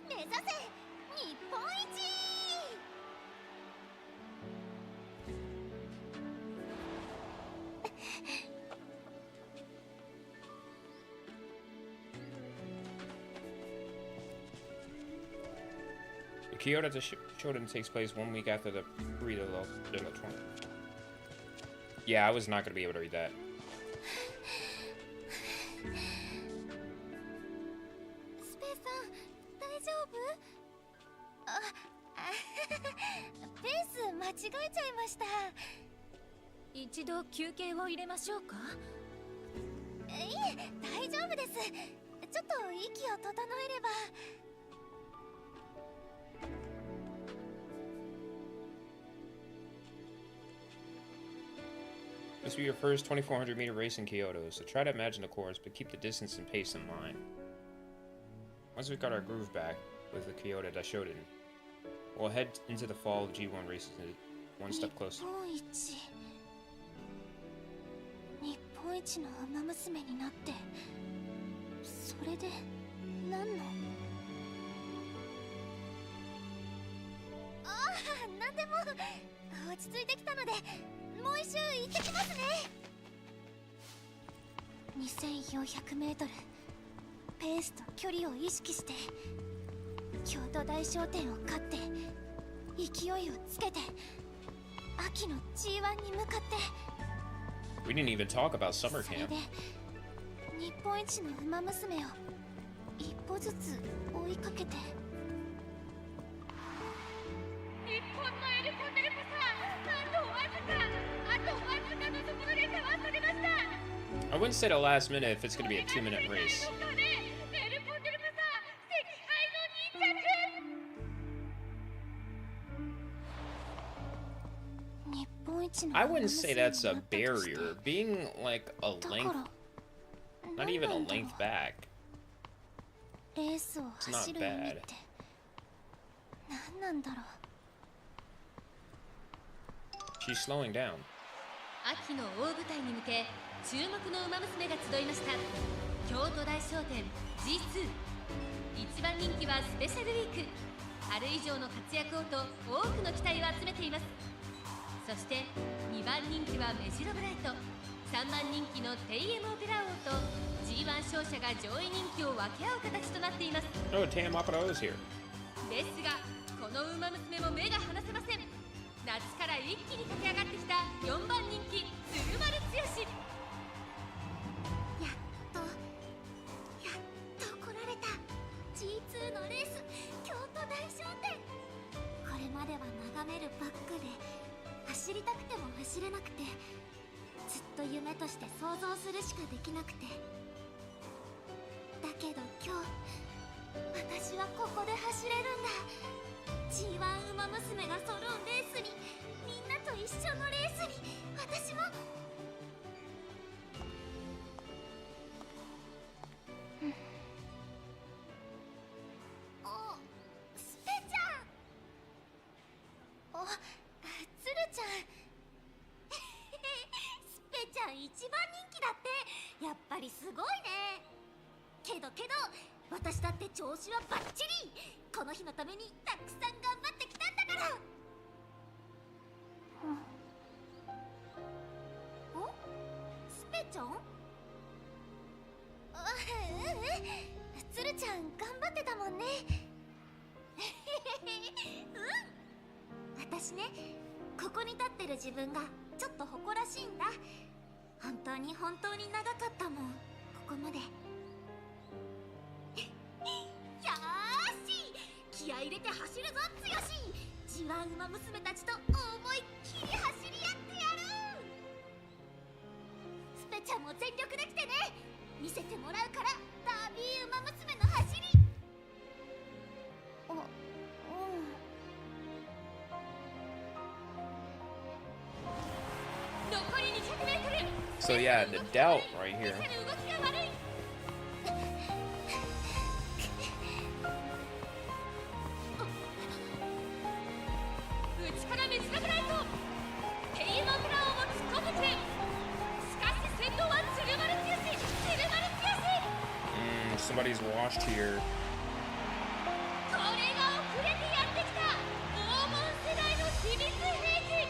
目指せ日本一 The Kyoto Shoten takes place 1 week after the Prix de la Tournament. Yeah, I was not going to be able to read that. スペさん大丈夫ペース間違えちゃいました。一度休憩を入れましょうか。いえ大丈夫です。ちょっと息を整えれば。 This will be your first 2,400-meter race in Kyoto, so try to imagine the course, but keep the distance and pace in mind. Once we've got our groove back with the Kyoto Daishoden, we'll head into the fall of G1 races one step closer. 日本一のウマ娘になって、それで何の？ああ、なんでも落ち着いてきたので。 もう一周行ってきますね。2400m ペースと距離を意識して京都大商店を勝って勢いをつけて秋の G1 に向かって We didn't even talk about summer それ camp. で日本一のウマ娘を一歩ずつ追いかけて。日本のエルコンデルパサー、あとわずかのところでかわされました。 I wouldn't say the last minute if it's going to be a 2-minute race. エルコンデルパサー、赤敗の2着。 日本一の I wouldn't say that's a barrier. Being like a だ length, から not even a length back. レースを走る意味って何なんだろう。 She's slowing down. 秋の大舞台に向け注目のウマ娘が集いました。京都大商店 G2 一番人気はスペシャルウィーク、春以上の活躍をと多くの期待を集めています。そして2番人気はメジロブライト、3番人気のテイエムオペラ王と G1 勝者が上位人気を分け合う形となっています。 Oh, Tam Opera is here. ですがこのウマ娘も目が離せません。夏から一気に駆け上がってきた4番人気鶴丸剛。やっと来られた G2 のレース、京都大商店。これまでは眺めるばっかで走りたくても走れなくて、ずっと夢として想像するしかできなくて。だけど今日私はここで走れるんだ。 G1 ウマ娘が揃うレースに、みんなと一緒のレースに私も。お、スペちゃん。お、ツルちゃん。スペちゃん一番人気だって。やっぱりすごいね。けど私だって調子はバッチリ。この日のためにたくさん頑張ってきたんだから。お、スペちゃん。ツルちゃん頑張ってたもんね。うん。私ね、ここに立ってる自分がちょっと誇らしいんだ。本当に長かったもん、ここまで。よーし、気合い入れて走るぞ剛。G1 ウマ娘たちと思いっきり走り合ってやる。スペちゃんも全力で来てね。見せてもらうから、ダービーウマ娘の走り。残り200メートル。 So yeah, the doubt right here. 見せる動きが悪い。内からメジロブライト、テイエムオペラ王も突っ込んでくる。しかし先頭は鶴丸剛。 Somebody's washed here. これが遅れてやってきた黄金世代の秘密兵器。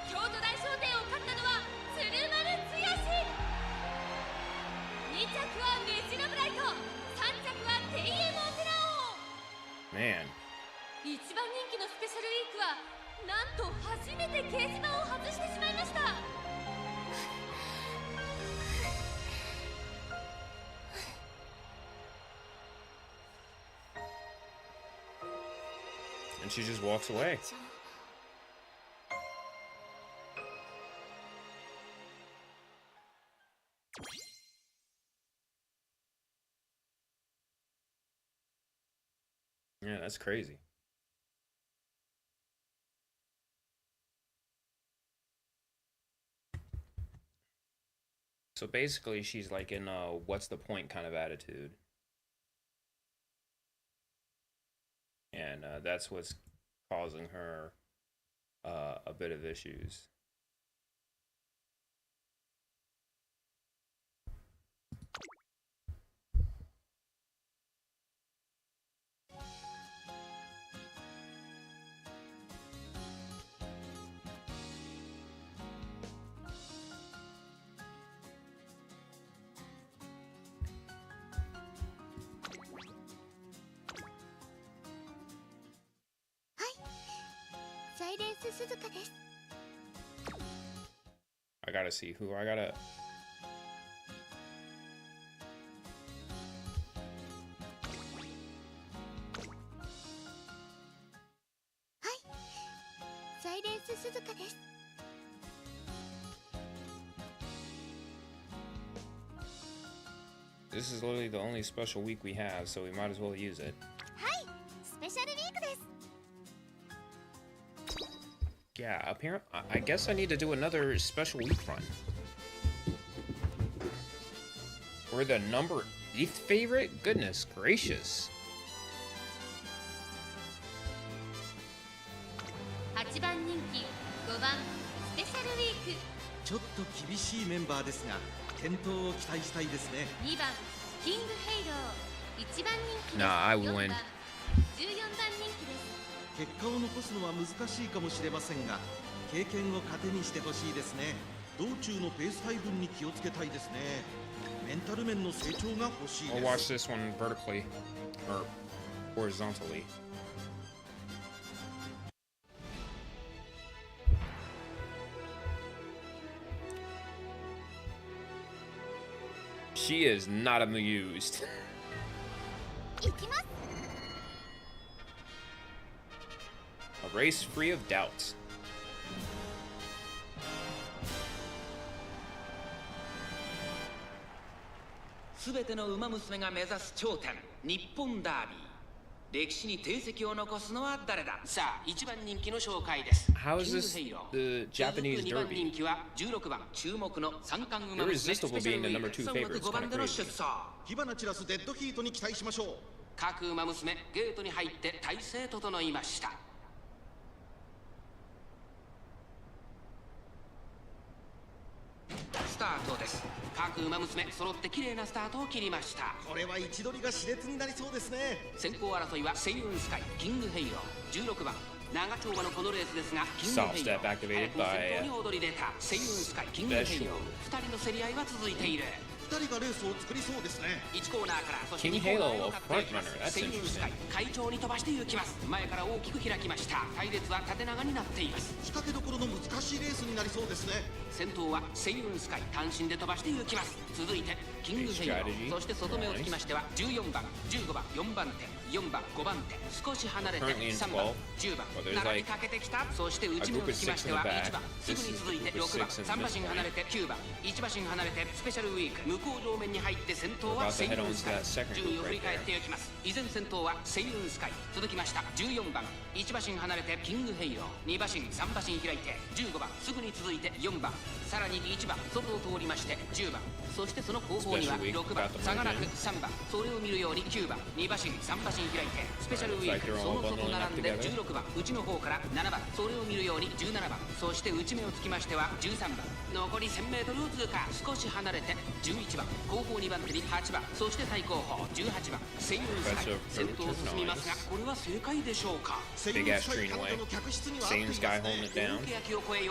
京都大商店を勝ったのは鶴丸剛。2着はメジロブライト、3着はテイエムオペラ王。 Man. 一番人気のスペシャルウィークはなんと初めて掲示板を外してしまいました。 And she just walks away. Yeah, that's crazy. So basically, she's like in a what's the point kind of attitude. And that's what's causing her a bit of issues. gotta see who I gotta. This is literally the only special week we have, so we might as well use it. Yeah, apparently, I guess I need to do another special week run. We're the number 8th favorite? Goodness gracious. 8番人気5番スペシャルウィークちょっと厳しいメンバーですが健闘を期待したいですね。2番キングヘイロー1番人気です。 Nah, I win. 4番14番人気です。結果を残すのは難しいかもしれませんが経験を糧にしてほしいですね。道中のペース配分に気をつけたいですね。メンタル面の成長が欲しいです。 I'll watch this one vertically or horizontally. She is not amused. A race free of doubts. すべての馬娘が目指す頂点、日本ダービー。歴史に定石を残すのは誰だ。さあ、1番人気の紹介です。 How is this the Japanese 2番 derby? 人気は16番注目の三冠馬娘スペシ Irresistible ャル being ウ the ィー number ク 2 3 favorite 枠 is 5 kind 番 of での crazy. 出走。火花散らすデッドヒートに期待しましょう。各馬娘ゲートに入って体勢整いました。スタートです。各馬娘揃って綺麗なスタートを切りました。これは位置取りが熾烈になりそうですね。先行争いはセイウンスカイ、キングヘイロー、16番長丁場のこのレースですが、キングヘイロー Stop step activated 先頭に踊り出たセイウンスカイ、キングヘイロー、2人の競り合いは続いている。2人がレースを作りそうですね。1コーナーからそして King 2コーナーへ Halo 向 of かっていきます。 front runner. That's セイウンスカイ interesting. 会長に飛ばして行きます。前から大きく開きました。隊列は縦長になっています。仕掛けどころの難しいレースになりそうですね。先頭はセイウンスカイ単身で飛ばして行きます。続いてキングヘイロー、そして外目をつきましては14番、15番、4番手、4番、5番手、少し離れて3番、10番、並びかけてきた。そして内目をつきましては1番、すぐに続いて6番、3馬身離れて9番、1馬身離れてスペシャルウィーク向こう上面に入って先頭はセイウンスカイ。順位を振り返っていきます。依然先頭はセイウンスカイ、続きました14番、1馬身離れてキングヘイロー、2馬身、3馬身開いて15番、すぐに続いて4番、さらに1番、外を通りまして10番、そしてその後方には6番、差がなく3番、それを見るように9番、2馬身、3馬身開いてスペシャルウィーク、その外並んで16番、内の方から7番、それを見るように17番、そして内目をつきましては13番、残り 1000m を通過、少し離れて11番、後方2番手に8番、そして最後方18番、セイウンスカイ、先頭を進みますが、これは正解でしょうか。 Big ass tree away. Same guy holding it down.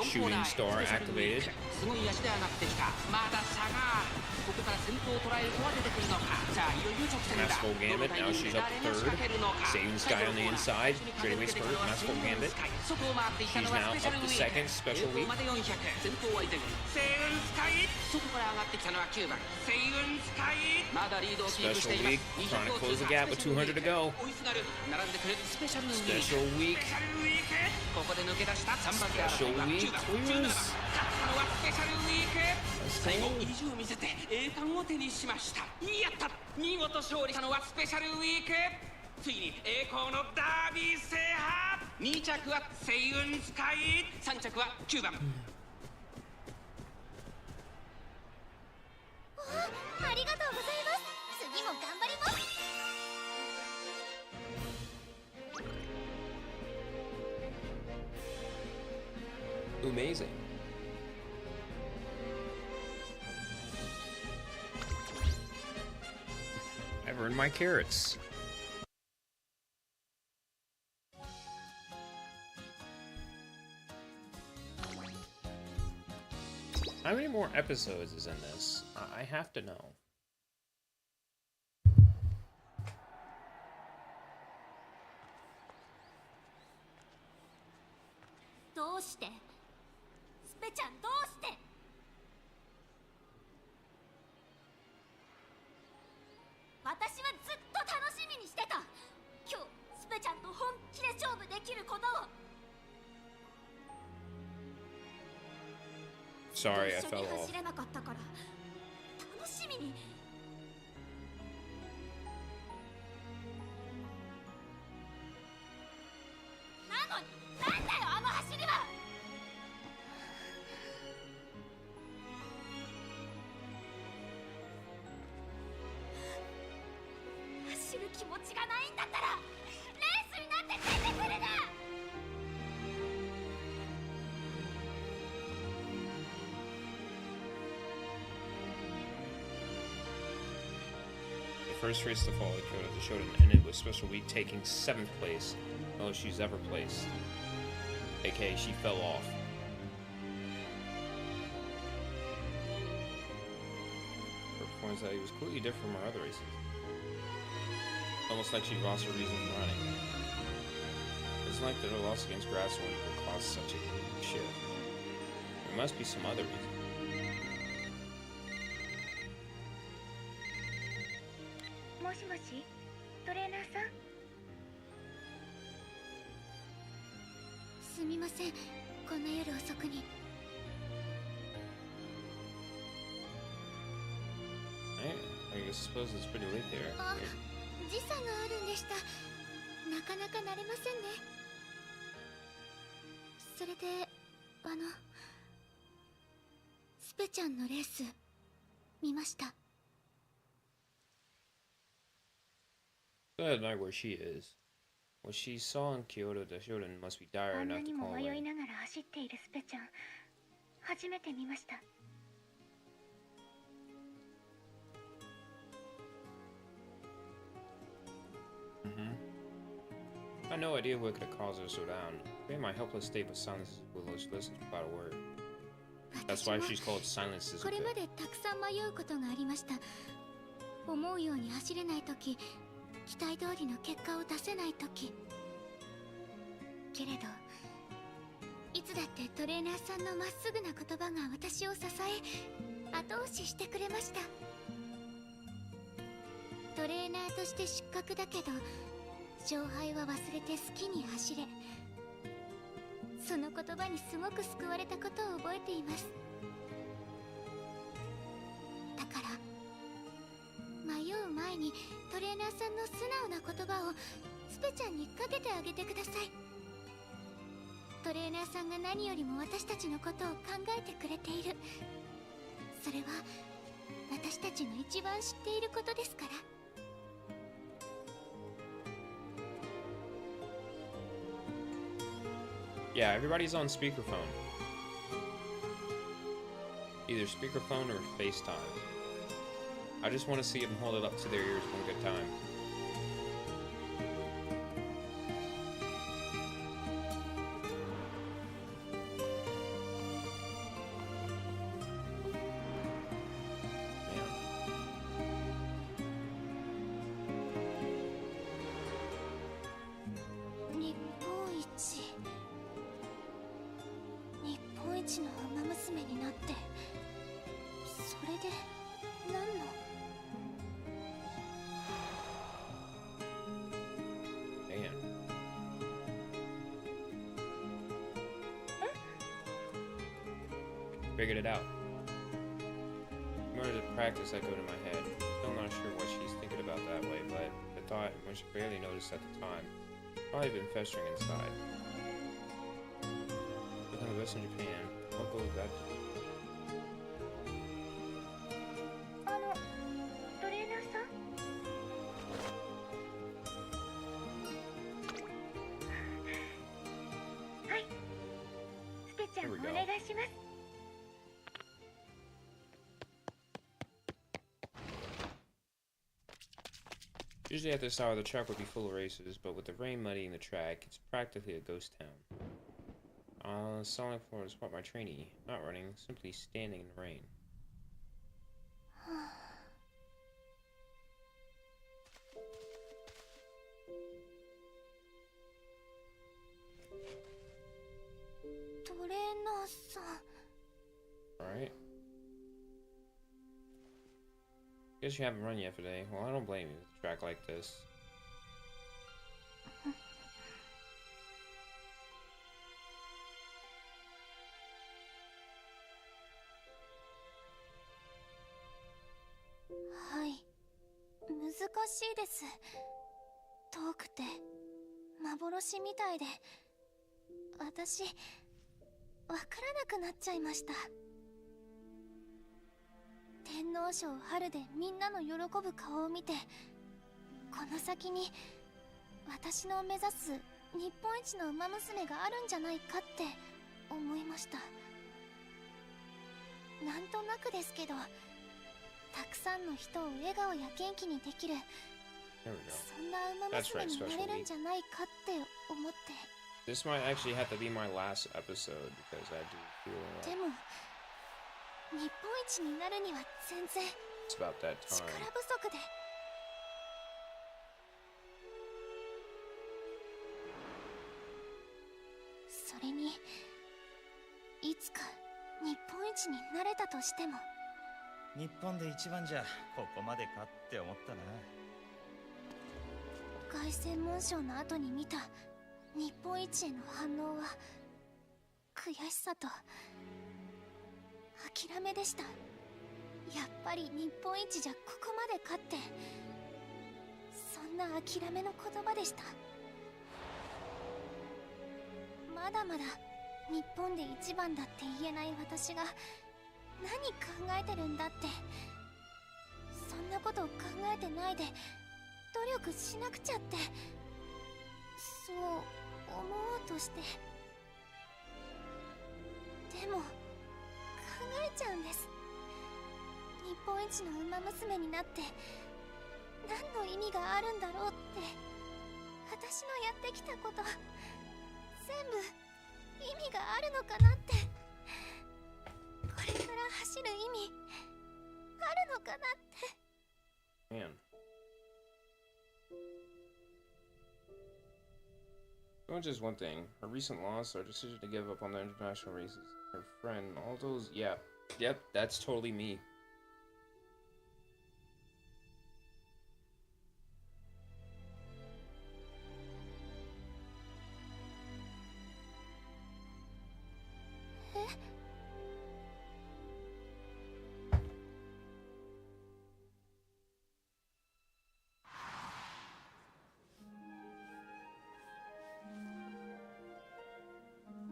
Shooting star activated. すごい足で上がってきた。まだ差がある。ここから先頭を捉える子は出てくるのか。さあいよいよ直線だ。 Masterful Gambit. Now she's up to third. Same guy on the inside. Straightaway spurt. Masterful Gambit. She's now up to second. Special week. まで400。先頭は依然セイウンスカイ。外から上がってきたのは9番セイウンスカイ。まだリードをキープしています。 Special week. Trying to close the gap with 200 to go. 追いすがる。並んでくるスペシャルウィーク。 Special week. ここで抜け出した3番手争いは9番17番。勝ったのはスペシャルウィーク。最後意地を見せて栄冠を手にしました。やった、見事勝利したのはスペシャルウィーク。ついに栄光のダービー制覇。2着はセイウンスカイ、3着は9番。ありがとうございます。次も頑張ります。Amazing. I've earned my carrots. How many more episodes is in this? I have to know. どうしてスペちゃんどうして Sorry, I 一緒 fell に off. 走れなかったから楽しみに。なのになんだよあの走りは。走る気持ちがないんだったらレースになって出てくるな。The first race to follow Kyoto, the Shodan ended with Special Week taking 7th place, the lowest she's ever placed. AKA, she fell off. Her performance that was completely different from her other races. Almost like she lost her reason for running. It's like that her loss against Grasswind would cause such a shift. There must be some other reason. もしもし、トレーナーさん。すみません、こんな夜遅くに。I suppose it's pretty late there. あ、時差があるんでした。なかなか慣れませんね。それで、スペちゃんのレース見ました。Glad to know where she is. What she saw in Kyoto, the Shodan must be あ dire んな enough に to も call 迷い away. ながら走っているスペちゃん、初めて見ました。I had no idea what could have caused her to slow down. Maybe my helpless state with silence will listen without a word. That's why she's called Silence これ Suzuka. までたくさん迷うことがありました。思うように走れないとき、期待通りの結果を出せないとき。けれど、いつだってトレーナーさんのまっすぐな言葉が私を支え、後押ししてくれました。トレーナーとして失格だけど、勝敗は忘れて好きに走れ。その言葉にすごく救われたことを覚えています。だから迷う前にトレーナーさんの素直な言葉をスペちゃんにかけてあげてください。トレーナーさんが何よりも私たちのことを考えてくれている。それは私たちの一番知っていることですから。Yeah, everybody's on speakerphone. Either speakerphone or FaceTime. I just want to see them hold it up to their ears one good time. Figured it out. In order to practice, I go to my head. Still not sure what she's thinking about that way, but the thought, which I barely noticed at the time, probably been festering inside. Become the best in Japan. What goes that? トレーナーさん。はい。スペちゃん、お願いします。Usually at this hour the track would be full of racers, but with the rain muddying the track, it's practically a ghost town. Selling for is what my trainee, not running, simply standing in the rain. Alright. Guess you haven't run yet today. Well, I don't blame you with a track like this. しいです。遠くて幻みたいで、私わからなくなっちゃいました。天皇賞春でみんなの喜ぶ顔を見て、この先に私の目指す日本一の馬娘があるんじゃないかって思いました。なんとなくですけど、たくさんの人を笑顔や元気にできる、そんな馬娘になれるんじゃないかって思って。This might actually have to be my last episode because I do feel like でも日本一になるには全然 it's about that 力 time. 不足で。それにいつか日本一になれたとしても、日本で一番じゃここまでかって思ったな。凱旋門賞の後に見た日本一への反応は悔しさと諦めでした。やっぱり日本一じゃここまでかって、そんな諦めの言葉でした。まだまだ日本で一番だって言えない私が何考えてるんだって、そんなこと考えてないで努力しなくちゃって、そう思おうとして。でも考えちゃうんです。日本一の馬娘になって何の意味があるんだろうって。私のやってきたこと全部意味があるのかなって。これから走る意味あるのかなって。 Man. It was just one thing. Her recent loss, her decision to give up on the international races, her friend, all those, yeah. Yep, that's totally me.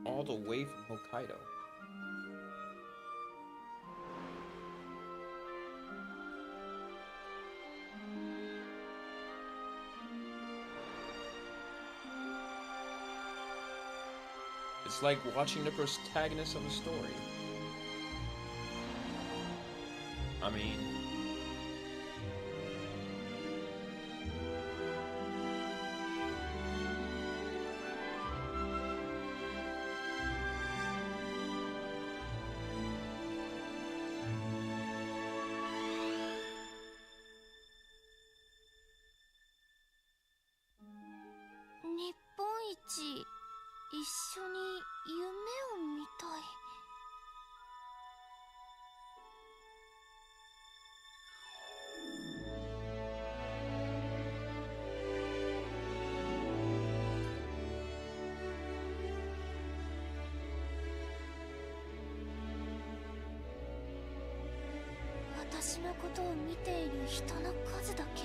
All the way from Hokkaido. It's like watching the protagonist of a story. I mean,日本一一緒に夢を見たい。私のことを見ている人の数だけ。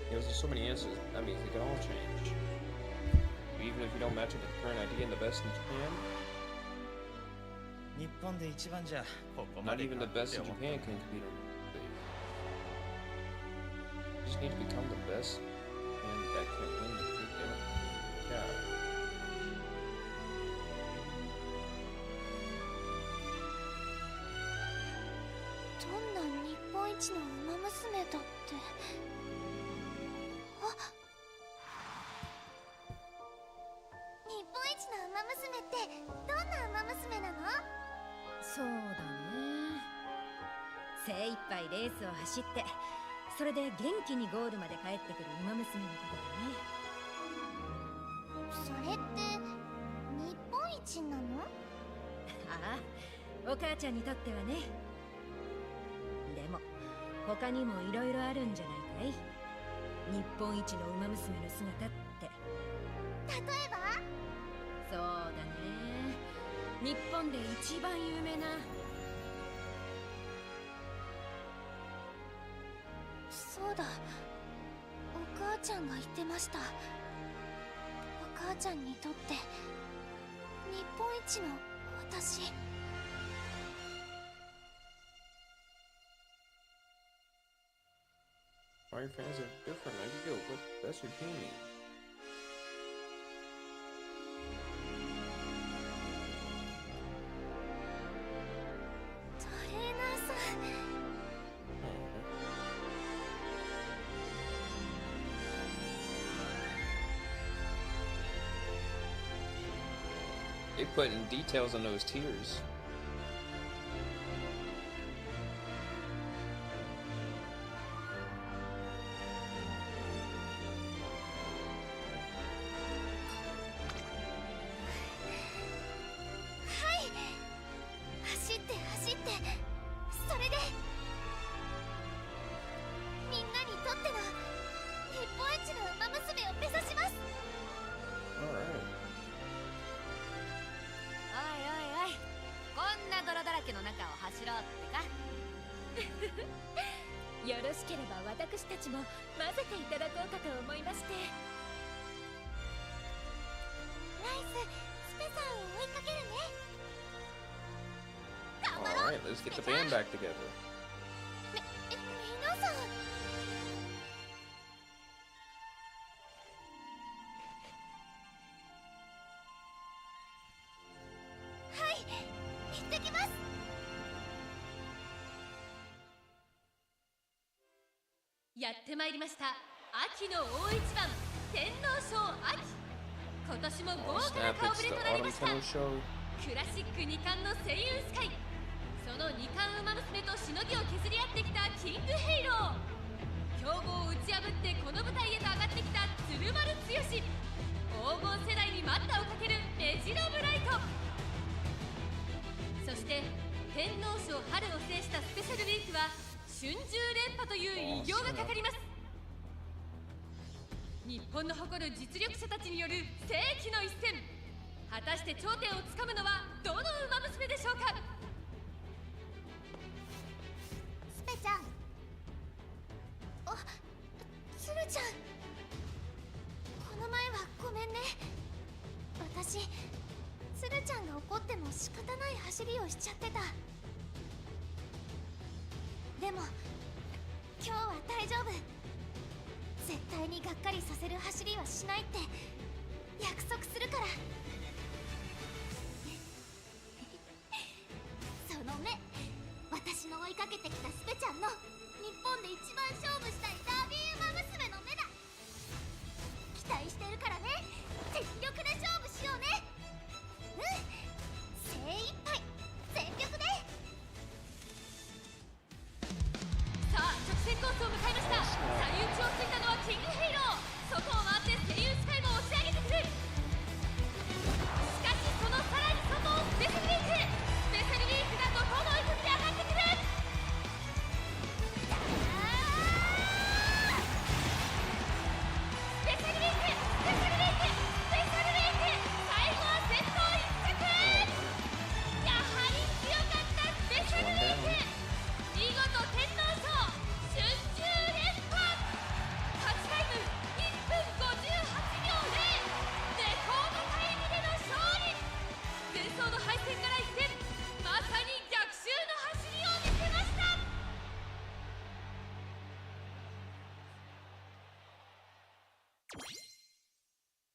Because there's so many answers, that means they can all change. Even if you don't match with the current idea in the best in Japan, 日本で一番じゃここ not まで even か the って best in 思った Japan can compete on the You just need to become the best, and that can win the big game. Yeah. どんな日本一の馬娘だって。あ、日本一の馬娘ってどんな馬娘なの？そうだね。精一杯レースを走って、それで元気にゴールまで帰ってくる馬娘のことだね。それって日本一なの？ああ、お母ちゃんにとってはね。でも他にもいろいろあるんじゃないかい、日本一の馬娘の姿って。例えば？そうだね、日本で一番有名なそうだ、お母ちゃんが言ってました。お母ちゃんにとって日本一の私。All your fans are different. I do. What? That's your team. トレーナーさん。They putting details on those tears. Alright, let's get the band back together. 皆さん。はい、行ってきます。やってまいりました。秋の大一番、天皇賞秋。今年も豪華な顔ぶれとなりました。クラシック2冠のセイウンスカイ、その2冠馬娘としのぎを削り合ってきたキングヘイロー、強豪を打ち破ってこの舞台へと上がってきた鶴丸剛、黄金世代に待ったをかけるメジロブライト、そして天皇賞春を制したスペシャルウィークは春秋連覇という偉業がかかります。日本の誇る実力者たちによる世紀の一戦、果たして頂点をつかむのはどの馬娘でしょうか。スペちゃん。あ、鶴ちゃん。この前はごめんね。私、鶴ちゃんが怒っても仕方ない走りをしちゃってた。でも今日は大丈夫。絶対にがっかりさせる走りはしないって約束するから。その目、私の追いかけてきたスペちゃんの日本で一番勝負したいダービー馬娘の目だ。期待してるからね。全力で勝負しようね。うん、精一杯全力で。さあ、直線コースを迎えました。最内をついたのはキングヘイロー、外を回ってセイウンスカイも押し上げてくる。しかしそのさらに外をスペシャルウィーク、スペシャルウィークが怒涛の追い込みで上がってくる。スペシャルウィーク、スペシャルウィーク、スペシャルウィーク、最後は先頭1着。やはり強かったスペシャルウィーク、見事天皇賞春秋連覇。勝ちタイム1分58秒0、レコードタイムでの勝利。前走の敗戦から一転、まさに逆襲の走りを見せました。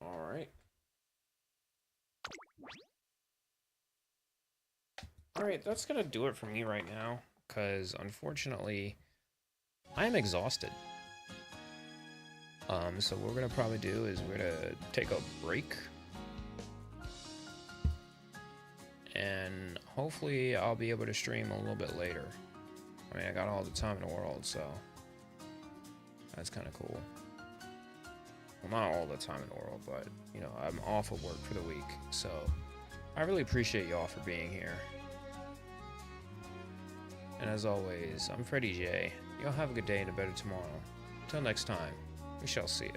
Alright. Alright, that's gonna do it for me right now, because unfortunately, I am exhausted. So what we're gonna probably do is we're gonna take a break. And hopefully I'll be able to stream a little bit later. I mean, I got all the time in the world, so that's kind of cool. Well, not all the time in the world, but, you know, I'm off of work for the week, so I really appreciate y'all for being here. And as always, I'm Freddie J. Y'all have a good day and a better tomorrow. Until next time, we shall see ya.